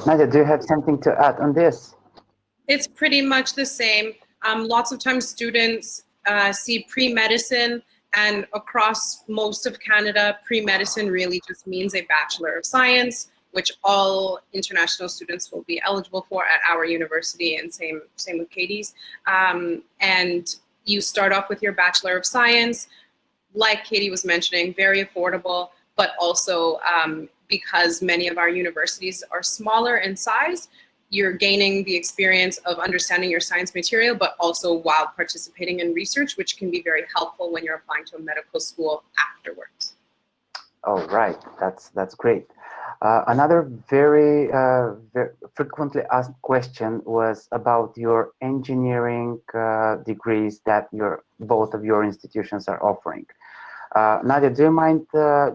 Nadia, do you have something to add on this? It's pretty much the same. Lots of times students see pre-medicine, and across most of Canada, pre-medicine really just means a Bachelor of Science, which all international students will be eligible for at our university, and same with Katie's. And you start off with your Bachelor of Science, like Katie was mentioning, very affordable, but also because many of our universities are smaller in size, you're gaining the experience of understanding your science material, but also while participating in research, which can be very helpful when you're applying to a medical school afterwards. Oh, right. That's great. Another very frequently asked question was about your engineering degrees that both of your institutions are offering. Nadia, do you mind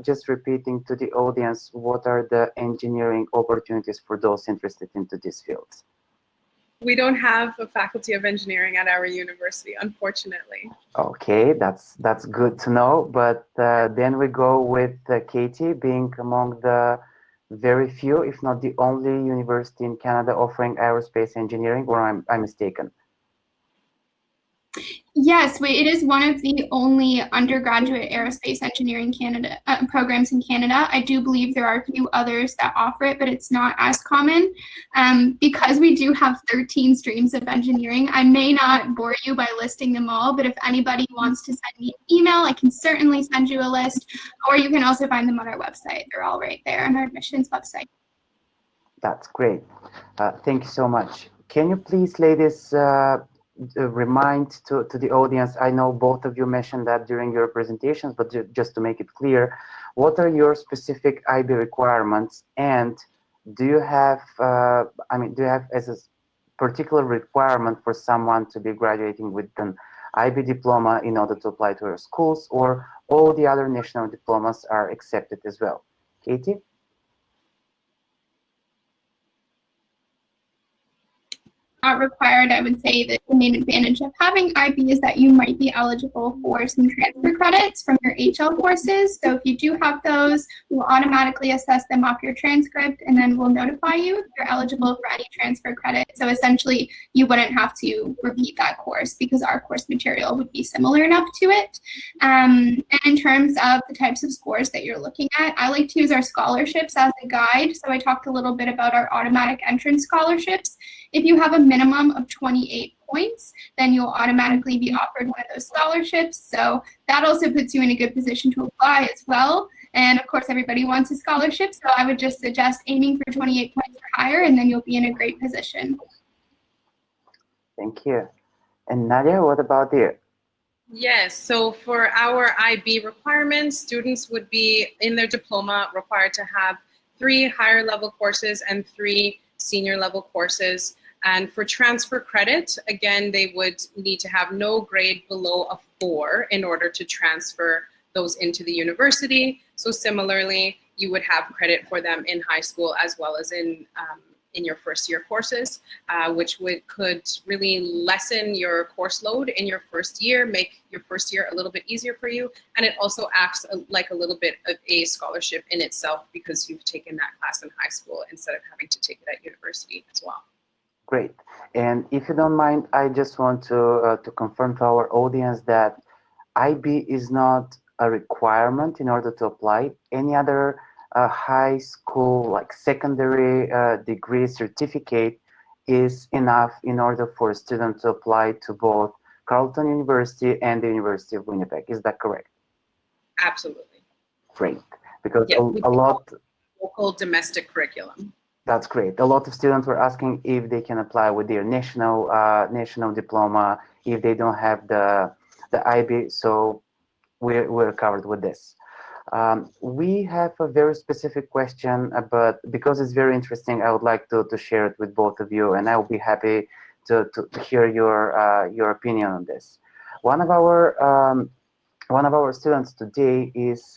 just repeating to the audience what are the engineering opportunities for those interested into these fields? We don't have a faculty of engineering at our university, unfortunately. Okay, that's good to know. But then we go with Katie being among the very few, if not the only university in Canada offering aerospace engineering, or I'm mistaken? Yes, it is one of the only undergraduate aerospace engineering Canada programs in Canada. I do believe there are a few others that offer it, but it's not as common. Because we do have 13 streams of engineering, I may not bore you by listing them all, but if anybody wants to send me an email, I can certainly send you a list, or you can also find them on our website. They're all right there on our admissions website. That's great. Thank you so much. Can you please, ladies, remind to the audience, I know both of you mentioned that during your presentations, but just to make it clear, what are your specific IB requirements, and do you have, do you have as a particular requirement for someone to be graduating with an IB diploma in order to apply to your schools, or all the other national diplomas are accepted as well? Katie? Not required. I would say that the main advantage of having IB is that you might be eligible for some transfer credits from your HL courses. So if you do have those, we'll automatically assess them off your transcript, and then we'll notify you if you're eligible for any transfer credit. So essentially, you wouldn't have to repeat that course because our course material would be similar enough to it. And in terms of the types of scores that you're looking at, I like to use our scholarships as a guide. So I talked a little bit about our automatic entrance scholarships. If you have a minimum of 28 points, then you'll automatically be offered one of those scholarships. So that also puts you in a good position to apply as well. And of course, everybody wants a scholarship. So I would just suggest aiming for 28 points or higher, and then you'll be in a great position. Thank you. And Nadia, what about you? Yes, so for our IB requirements, students would be in their diploma required to have 3 higher level courses and 3 senior level courses. And for transfer credit, again, they would need to have no grade below a 4 in order to transfer those into the university. So similarly, you would have credit for them in high school as well as in your first year courses, which could really lessen your course load in your first year, make your first year a little bit easier for you. And it also acts like a little bit of a scholarship in itself because you've taken that class in high school instead of having to take it at university as well. Great. And if you don't mind, I just want to confirm to our audience that IB is not a requirement in order to apply. Any other high school, like secondary degree certificate is enough in order for a student to apply to both Carleton University and the University of Winnipeg. Is that correct? Absolutely. Great. Because yeah, a lot... Local domestic curriculum. That's great. A lot of students were asking if they can apply with their national diploma if they don't have the IB. So we're covered with this. We have a very specific question, but because it's very interesting, I would like to share it with both of you, and I will be happy to hear your opinion on this. One of our students today is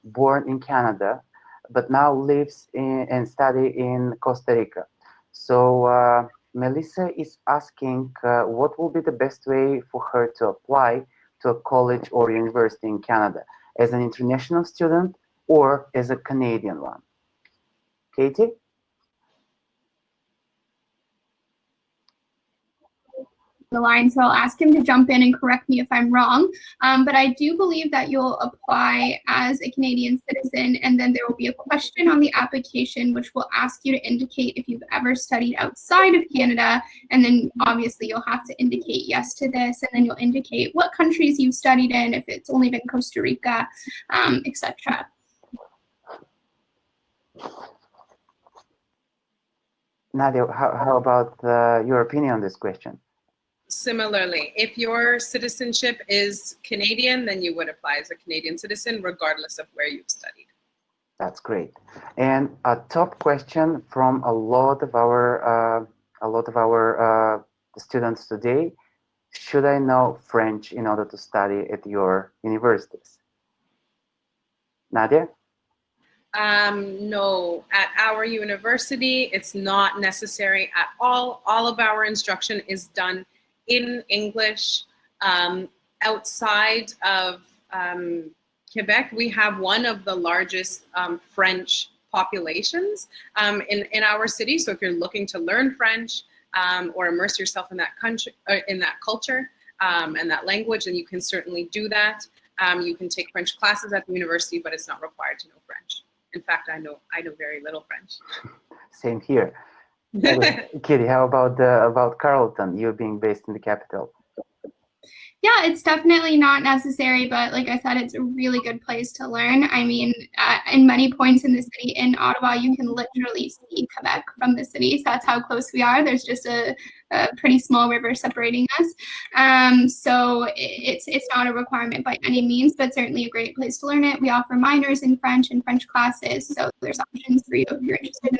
born in Canada, but now lives and study in Costa Rica. So Melissa is asking what will be the best way for her to apply to a college or university in Canada, as an international student or as a Canadian one. Katie? The line, so I'll ask him to jump in and correct me if I'm wrong. But I do believe that you'll apply as a Canadian citizen, and then there will be a question on the application which will ask you to indicate if you've ever studied outside of Canada, and then obviously you'll have to indicate yes to this, and then you'll indicate what countries you've studied in, if it's only been Costa Rica, etc. Nadia, how about your opinion on this question? Similarly, if your citizenship is Canadian, then you would apply as a Canadian citizen, regardless of where you've studied. That's great. And a top question from a lot of our students today: should I know French in order to study at your universities? Nadia? No, at our university, it's not necessary at all. All of our instruction is done in English. Outside of Quebec, we have one of the largest French populations in our city. So if you're looking to learn French or immerse yourself in that country, in that culture, and that language, then you can certainly do that. You can take French classes at the university, but it's not required to know French. In fact, I know very little French. Same here. Kitty, how about Carleton? You being based in the capital. Yeah, it's definitely not necessary, but like I said, it's a really good place to learn. I mean, in many points in the city, in Ottawa, you can literally see Quebec from the city. So that's how close we are. There's just a pretty small river separating us. So it's not a requirement by any means, but certainly a great place to learn it. We offer minors in French and French classes, so there's options for you if you're interested in.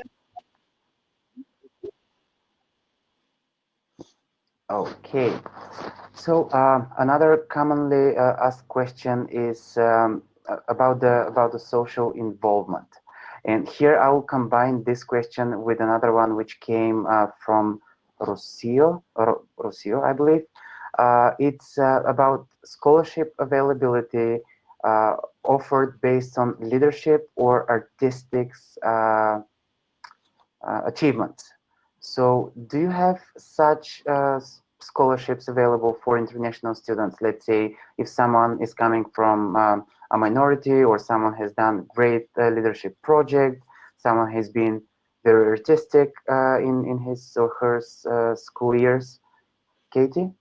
Okay, so another commonly asked question is about the social involvement, and here I will combine this question with another one which came from Rocio, I believe. It's about scholarship availability offered based on leadership or artistic achievements. So do you have such scholarships available for international students? Let's say if someone is coming from a minority, or someone has done great leadership project, someone has been very artistic in his or her school years. Katie?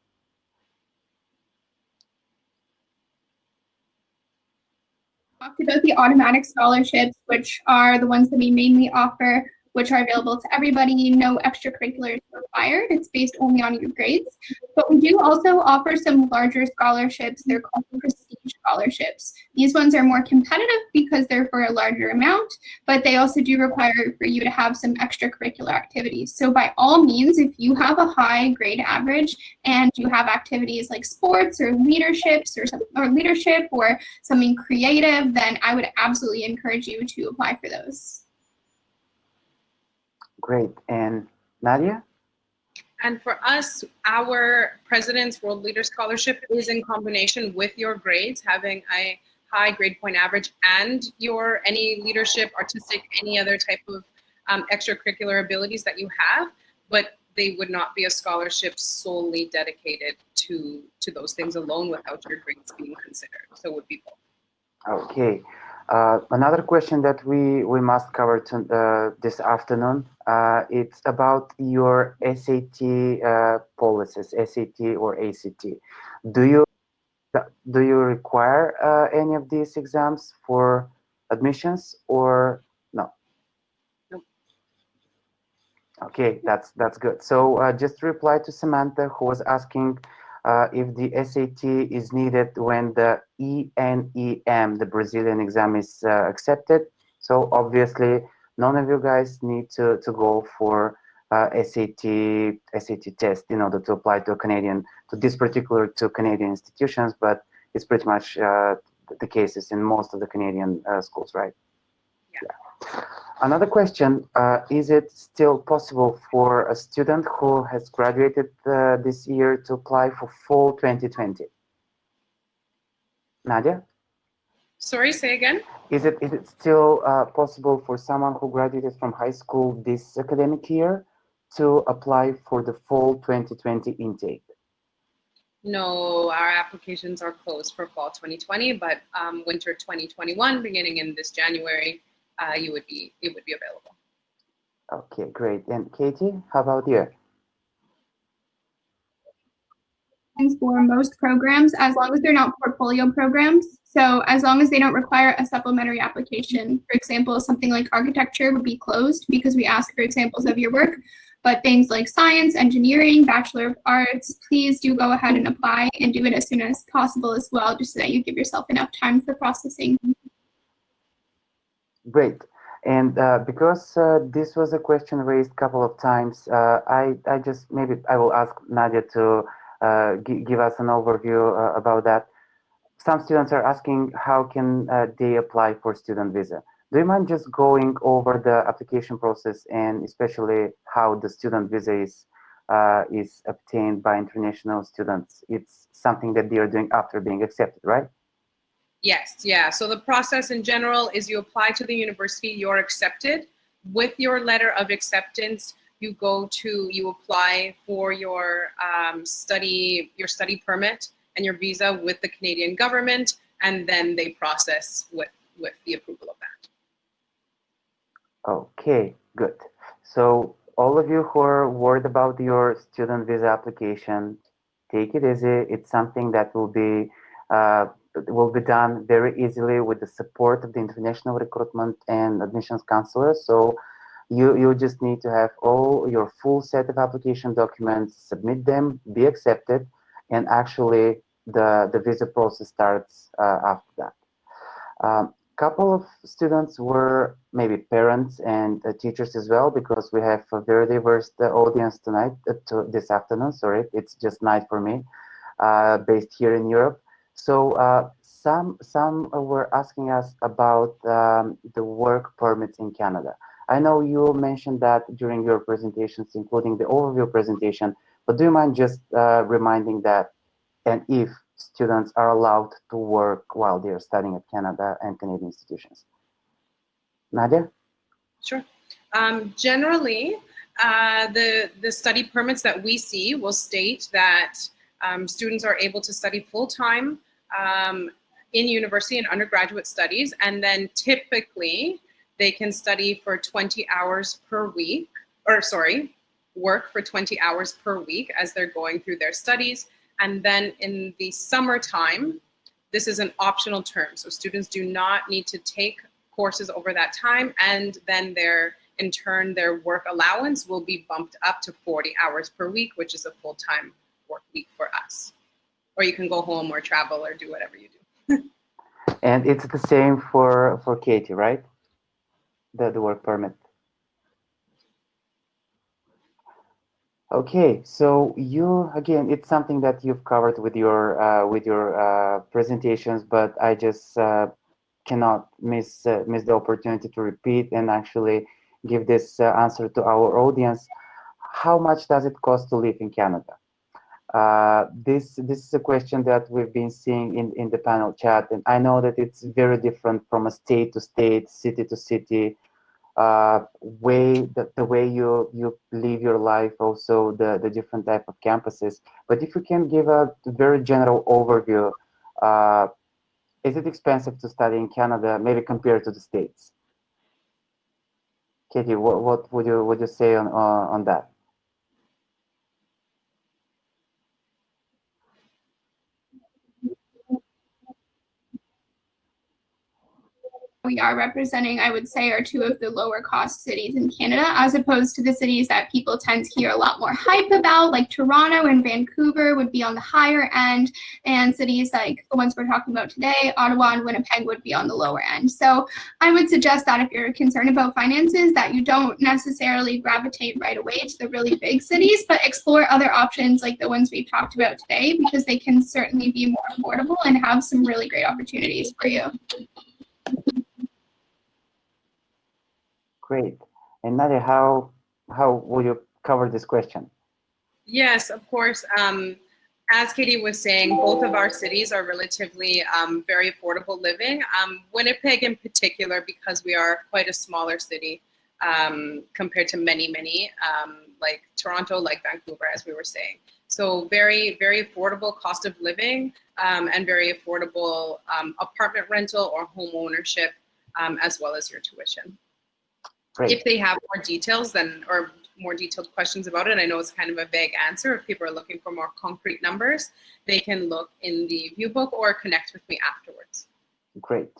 Talked about the automatic scholarships, which are the ones that we mainly offer, which are available to everybody, no extracurriculars required. It's based only on your grades. But we do also offer some larger scholarships. They're called prestige scholarships. These ones are more competitive because they're for a larger amount, but they also do require for you to have some extracurricular activities. So by all means, if you have a high grade average and you have activities like sports or leaderships or leadership or something creative, then I would absolutely encourage you to apply for those. Great. And Nadia? And for us, our President's World Leader Scholarship is in combination with your grades, having a high grade point average and your any leadership, artistic, any other type of extracurricular abilities that you have, but they would not be a scholarship solely dedicated to those things alone without your grades being considered. So it would be both. Okay. Another question that we must cover this afternoon, it's about your SAT policies, SAT or ACT. Do you require any of these exams for admissions or no? Nope. Okay, that's good. So just reply to Samantha, who was asking if the SAT is needed when the ENEM, the Brazilian exam, is accepted. So obviously, none of you guys need to go for SAT test in order to apply to this particular two Canadian institutions, but it's pretty much the cases in most of the Canadian schools, right? Yeah. Another question, is it still possible for a student who has graduated this year to apply for fall 2020? Nadia? Sorry, say again? Is it still possible for someone who graduated from high school this academic year to apply for the fall 2020 intake? No, our applications are closed for fall 2020, but winter 2021, beginning in this January, it would be available. Okay, great. And Katie, how about you? For most programs, as long as they're not portfolio programs. So as long as they don't require a supplementary application. For example, something like architecture would be closed because we ask for examples of your work. But things like science, engineering, Bachelor of Arts, please do go ahead and apply and do it as soon as possible as well, just so that you give yourself enough time for processing. Great. And because this was a question raised a couple of times, I will ask Nadia to give us an overview about that. Some students are asking how can they apply for student visa. Do you mind just going over the application process and especially how the student visa is obtained by international students? It's something that they are doing after being accepted, right? Yes, yeah. So the process in general is you apply to the university, you're accepted. With your letter of acceptance, you apply for your study permit and your visa with the Canadian government, and then they process with the approval of that. Okay, good. So all of you who are worried about your student visa application, take it easy. It's something that will be done very easily with the support of the International Recruitment and Admissions Counselor. So you just need to have all your full set of application documents, submit them, be accepted, and actually the visa process starts after that. Couple of students were maybe parents and teachers as well, because we have a very diverse audience tonight, this afternoon, sorry, it's just night for me, based here in Europe. So some were asking us about the work permits in Canada. I know you mentioned that during your presentations, including the overview presentation, but do you mind just reminding that, and if students are allowed to work while they're studying at Canada and Canadian institutions? Nadia? Sure. Generally, the study permits that we see will state that students are able to study full-time in university and undergraduate studies, and then typically they can study for 20 hours per week, or sorry, work for 20 hours per week as they're going through their studies. And then in the summertime, this is an optional term. So students do not need to take courses over that time. And then in turn, their work allowance will be bumped up to 40 hours per week, which is a full-time work week for us. Or you can go home or travel or do whatever you do. And it's the same for Katie, right? The work permit. Okay, so again, it's something that you've covered with your presentations, but I just cannot miss the opportunity to repeat and actually give this answer to our audience. How much does it cost to live in Canada? This is a question that we've been seeing in the panel chat, and I know that it's very different from a state to state, city to city. The way you live your life, also the different type of campuses. But if you can give a very general overview, is it expensive to study in Canada, maybe compared to the States? Katie, what would you say on that? We are representing, I would say, are two of the lower cost cities in Canada, as opposed to the cities that people tend to hear a lot more hype about, like Toronto and Vancouver would be on the higher end, and cities like the ones we're talking about today, Ottawa and Winnipeg, would be on the lower end. So I would suggest that if you're concerned about finances, that you don't necessarily gravitate right away to the really big cities, but explore other options like the ones we've talked about today, because they can certainly be more affordable and have some really great opportunities for you. Great. And Nadia, how will you cover this question? Yes, of course. As Katie was saying, both of our cities are relatively very affordable living. Winnipeg in particular, because we are quite a smaller city compared to many, like Toronto, like Vancouver, as we were saying. So very, very affordable cost of living and very affordable apartment rental or home ownership, as well as your tuition. Great. If they have more details or more detailed questions about it, I know it's kind of a vague answer. If people are looking for more concrete numbers, they can look in the view book or connect with me afterwards. Great.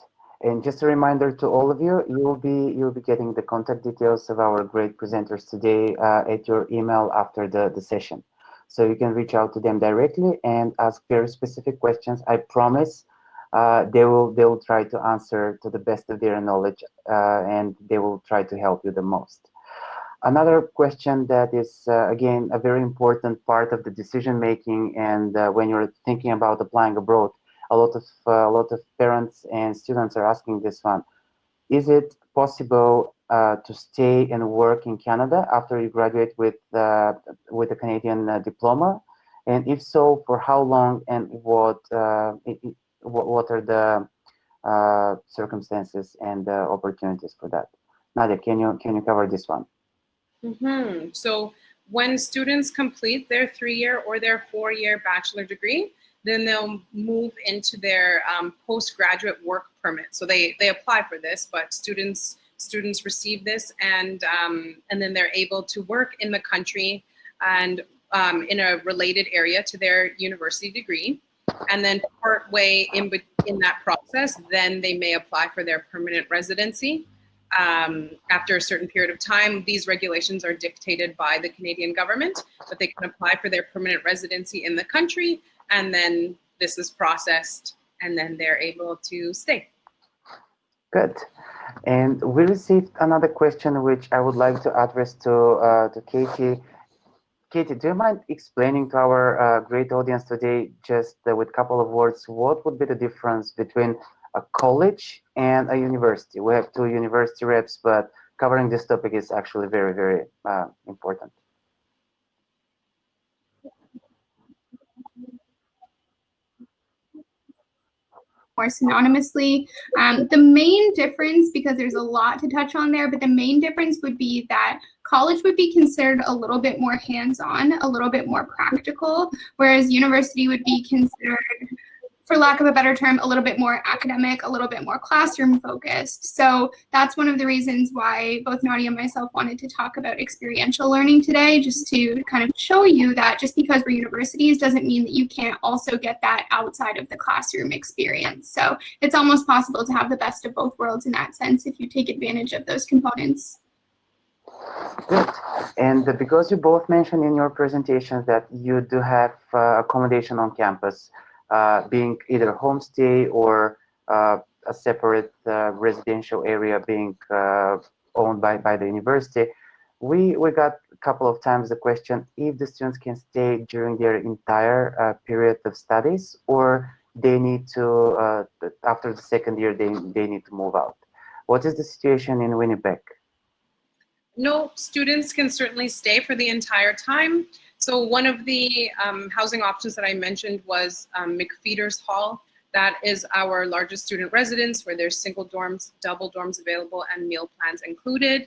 And just a reminder to all of you, you'll be getting the contact details of our great presenters today at your email after the session. So you can reach out to them directly and ask very specific questions. I promise they will try to answer to the best of their knowledge, and they will try to help you the most. Another question that is again a very important part of the decision making, and when you're thinking about applying abroad, a lot of parents and students are asking this one: is it possible to stay and work in Canada after you graduate with a Canadian diploma? And if so, for how long, and what are the circumstances and opportunities for that? Nadia, can you cover this one? So when students complete their 3-year or their 4-year bachelor degree, then they'll move into their postgraduate work permit. So they apply for this, but students receive this, and then they're able to work in the country and in a related area to their university degree. And then partway in that process, then they may apply for their permanent residency. After a certain period of time, these regulations are dictated by the Canadian government, but they can apply for their permanent residency in the country, and then this is processed, and then they're able to stay. Good. And we received another question which I would like to address to Katie. Katie, do you mind explaining to our great audience today, just with a couple of words, what would be the difference between a college and a university? We have 2 university reps, but covering this topic is actually very, very important. More synonymously. The main difference, because there's a lot to touch on there, but the main difference would be that college would be considered a little bit more hands-on, a little bit more practical, whereas university would be considered, for lack of a better term, a little bit more academic, a little bit more classroom focused. So that's one of the reasons why both Nadia and myself wanted to talk about experiential learning today, just to kind of show you that just because we're universities doesn't mean that you can't also get that outside of the classroom experience. So it's almost possible to have the best of both worlds in that sense if you take advantage of those components. Good. And because you both mentioned in your presentations that you do have accommodation on campus, being either homestay or a separate residential area being owned by the university, we got a couple of times the question if the students can stay during their entire period of studies, or they need to, after the second year, they need to move out. What is the situation in Winnipeg? No, students can certainly stay for the entire time. So one of the housing options that I mentioned was McFeeters Hall. That is our largest student residence, where there's single dorms, double dorms available, and meal plans included.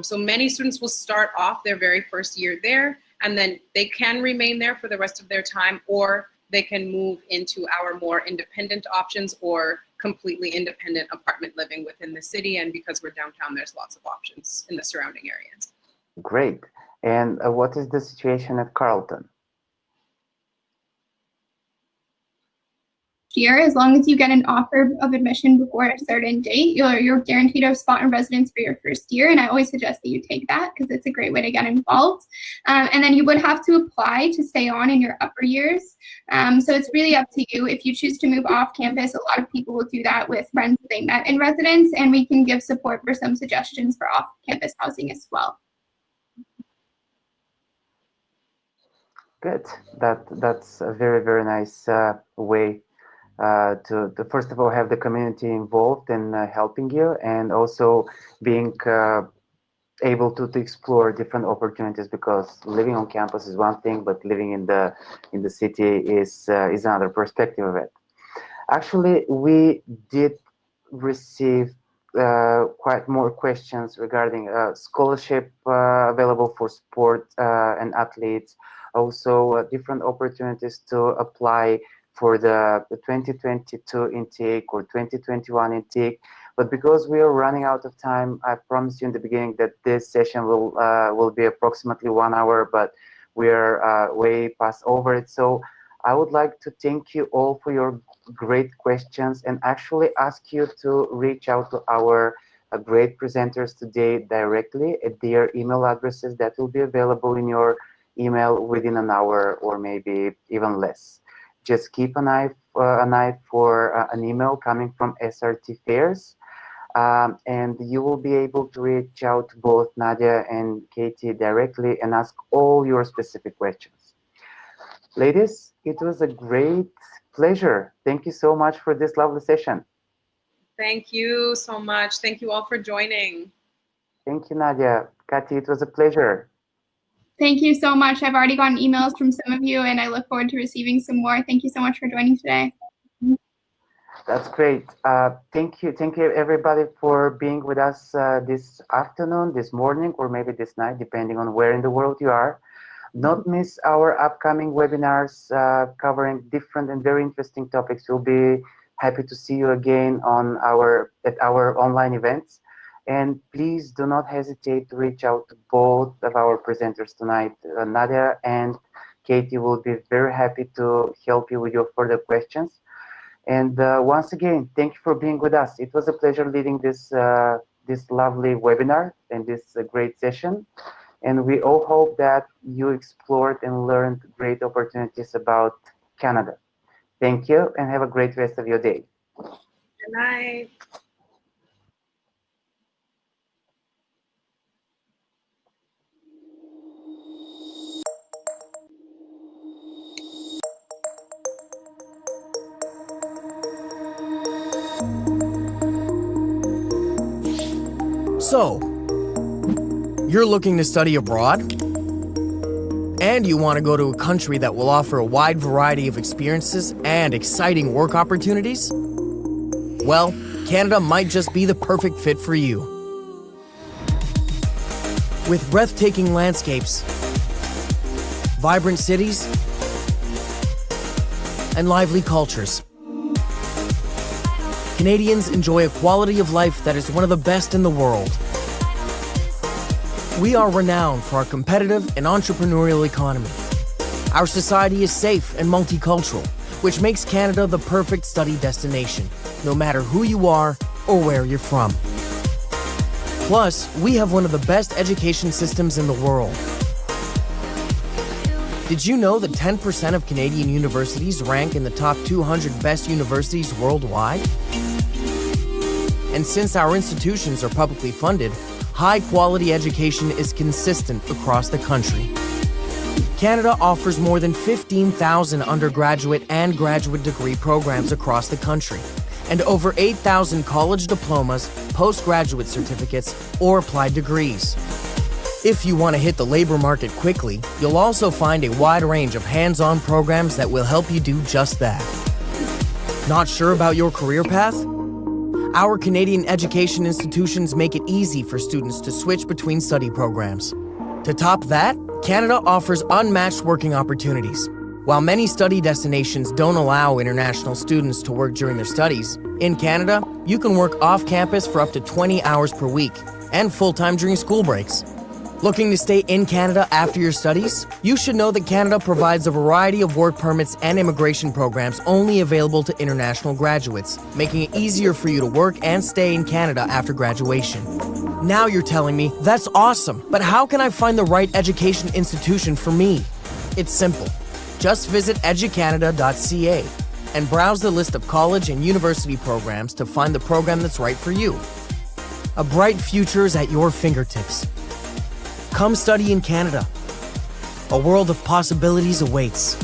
So many students will start off their very first year there, and then they can remain there for the rest of their time, or they can move into our more independent options or completely independent apartment living within the city. And because we're downtown, there's lots of options in the surrounding areas. Great. And what is the situation at Carleton? Year, as long as you get an offer of admission before a certain date, you're guaranteed a spot in residence for your first year, and I always suggest that you take that because it's a great way to get involved. And then you would have to apply to stay on in your upper years. So it's really up to you. If you choose to move off campus, a lot of people will do that with friends that they met in residence, and we can give support for some suggestions for off-campus housing as well. Good. That's a very, very nice way to first of all have the community involved in helping you, and also being able to explore different opportunities, because living on campus is one thing, but living in the city is another perspective of it. Actually, we did receive quite more questions regarding scholarship available for sport and athletes, also different opportunities to apply for the 2022 intake or 2021 intake. But because we are running out of time, I promised you in the beginning that this session will be approximately 1 hour, but we are way past over it. So I would like to thank you all for your great questions, and actually ask you to reach out to our great presenters today directly at their email addresses that will be available in your email within an hour or maybe even less. Just keep an eye for an email coming from SRT Fairs, and you will be able to reach out to both Nadia and Katie directly and ask all your specific questions. Ladies, it was a great pleasure. Thank you so much for this lovely session. Thank you so much. Thank you all for joining. Thank you, Nadia. Katie, it was a pleasure. Thank you so much. I've already gotten emails from some of you, and I look forward to receiving some more. Thank you so much for joining today. That's great. Thank you everybody for being with us this afternoon, this morning, or maybe this night, depending on where in the world you are. Don't miss our upcoming webinars covering different and very interesting topics. We'll be happy to see you again on at our online events. And please do not hesitate to reach out to both of our presenters tonight. Nadia and Katie will be very happy to help you with your further questions. And once again, thank you for being with us. It was a pleasure leading this lovely webinar and this great session. And we all hope that you explored and learned great opportunities about Canada. Thank you and have a great rest of your day. Good night. So, you're looking to study abroad? And you want to go to a country that will offer a wide variety of experiences and exciting work opportunities? Well, Canada might just be the perfect fit for you. With breathtaking landscapes, vibrant cities, and lively cultures, Canadians enjoy a quality of life that is one of the best in the world. We are renowned for our competitive and entrepreneurial economy. Our society is safe and multicultural, which makes Canada the perfect study destination, no matter who you are or where you're from. Plus, we have one of the best education systems in the world. Did you know that 10% of Canadian universities rank in the top 200 best universities worldwide? And since our institutions are publicly funded, high-quality education is consistent across the country. Canada offers more than 15,000 undergraduate and graduate degree programs across the country, and over 8,000 college diplomas, postgraduate certificates, or applied degrees. If you want to hit the labor market quickly, you'll also find a wide range of hands-on programs that will help you do just that. Not sure about your career path? Our Canadian education institutions make it easy for students to switch between study programs. To top that, Canada offers unmatched working opportunities. While many study destinations don't allow international students to work during their studies, in Canada, you can work off-campus for up to 20 hours per week and full-time during school breaks. Looking to stay in Canada after your studies? You should know that Canada provides a variety of work permits and immigration programs only available to international graduates, making it easier for you to work and stay in Canada after graduation. Now you're telling me, that's awesome, but how can I find the right education institution for me? It's simple. Just visit educanada.ca and browse the list of college and university programs to find the program that's right for you. A bright future is at your fingertips. Come study in Canada. A world of possibilities awaits.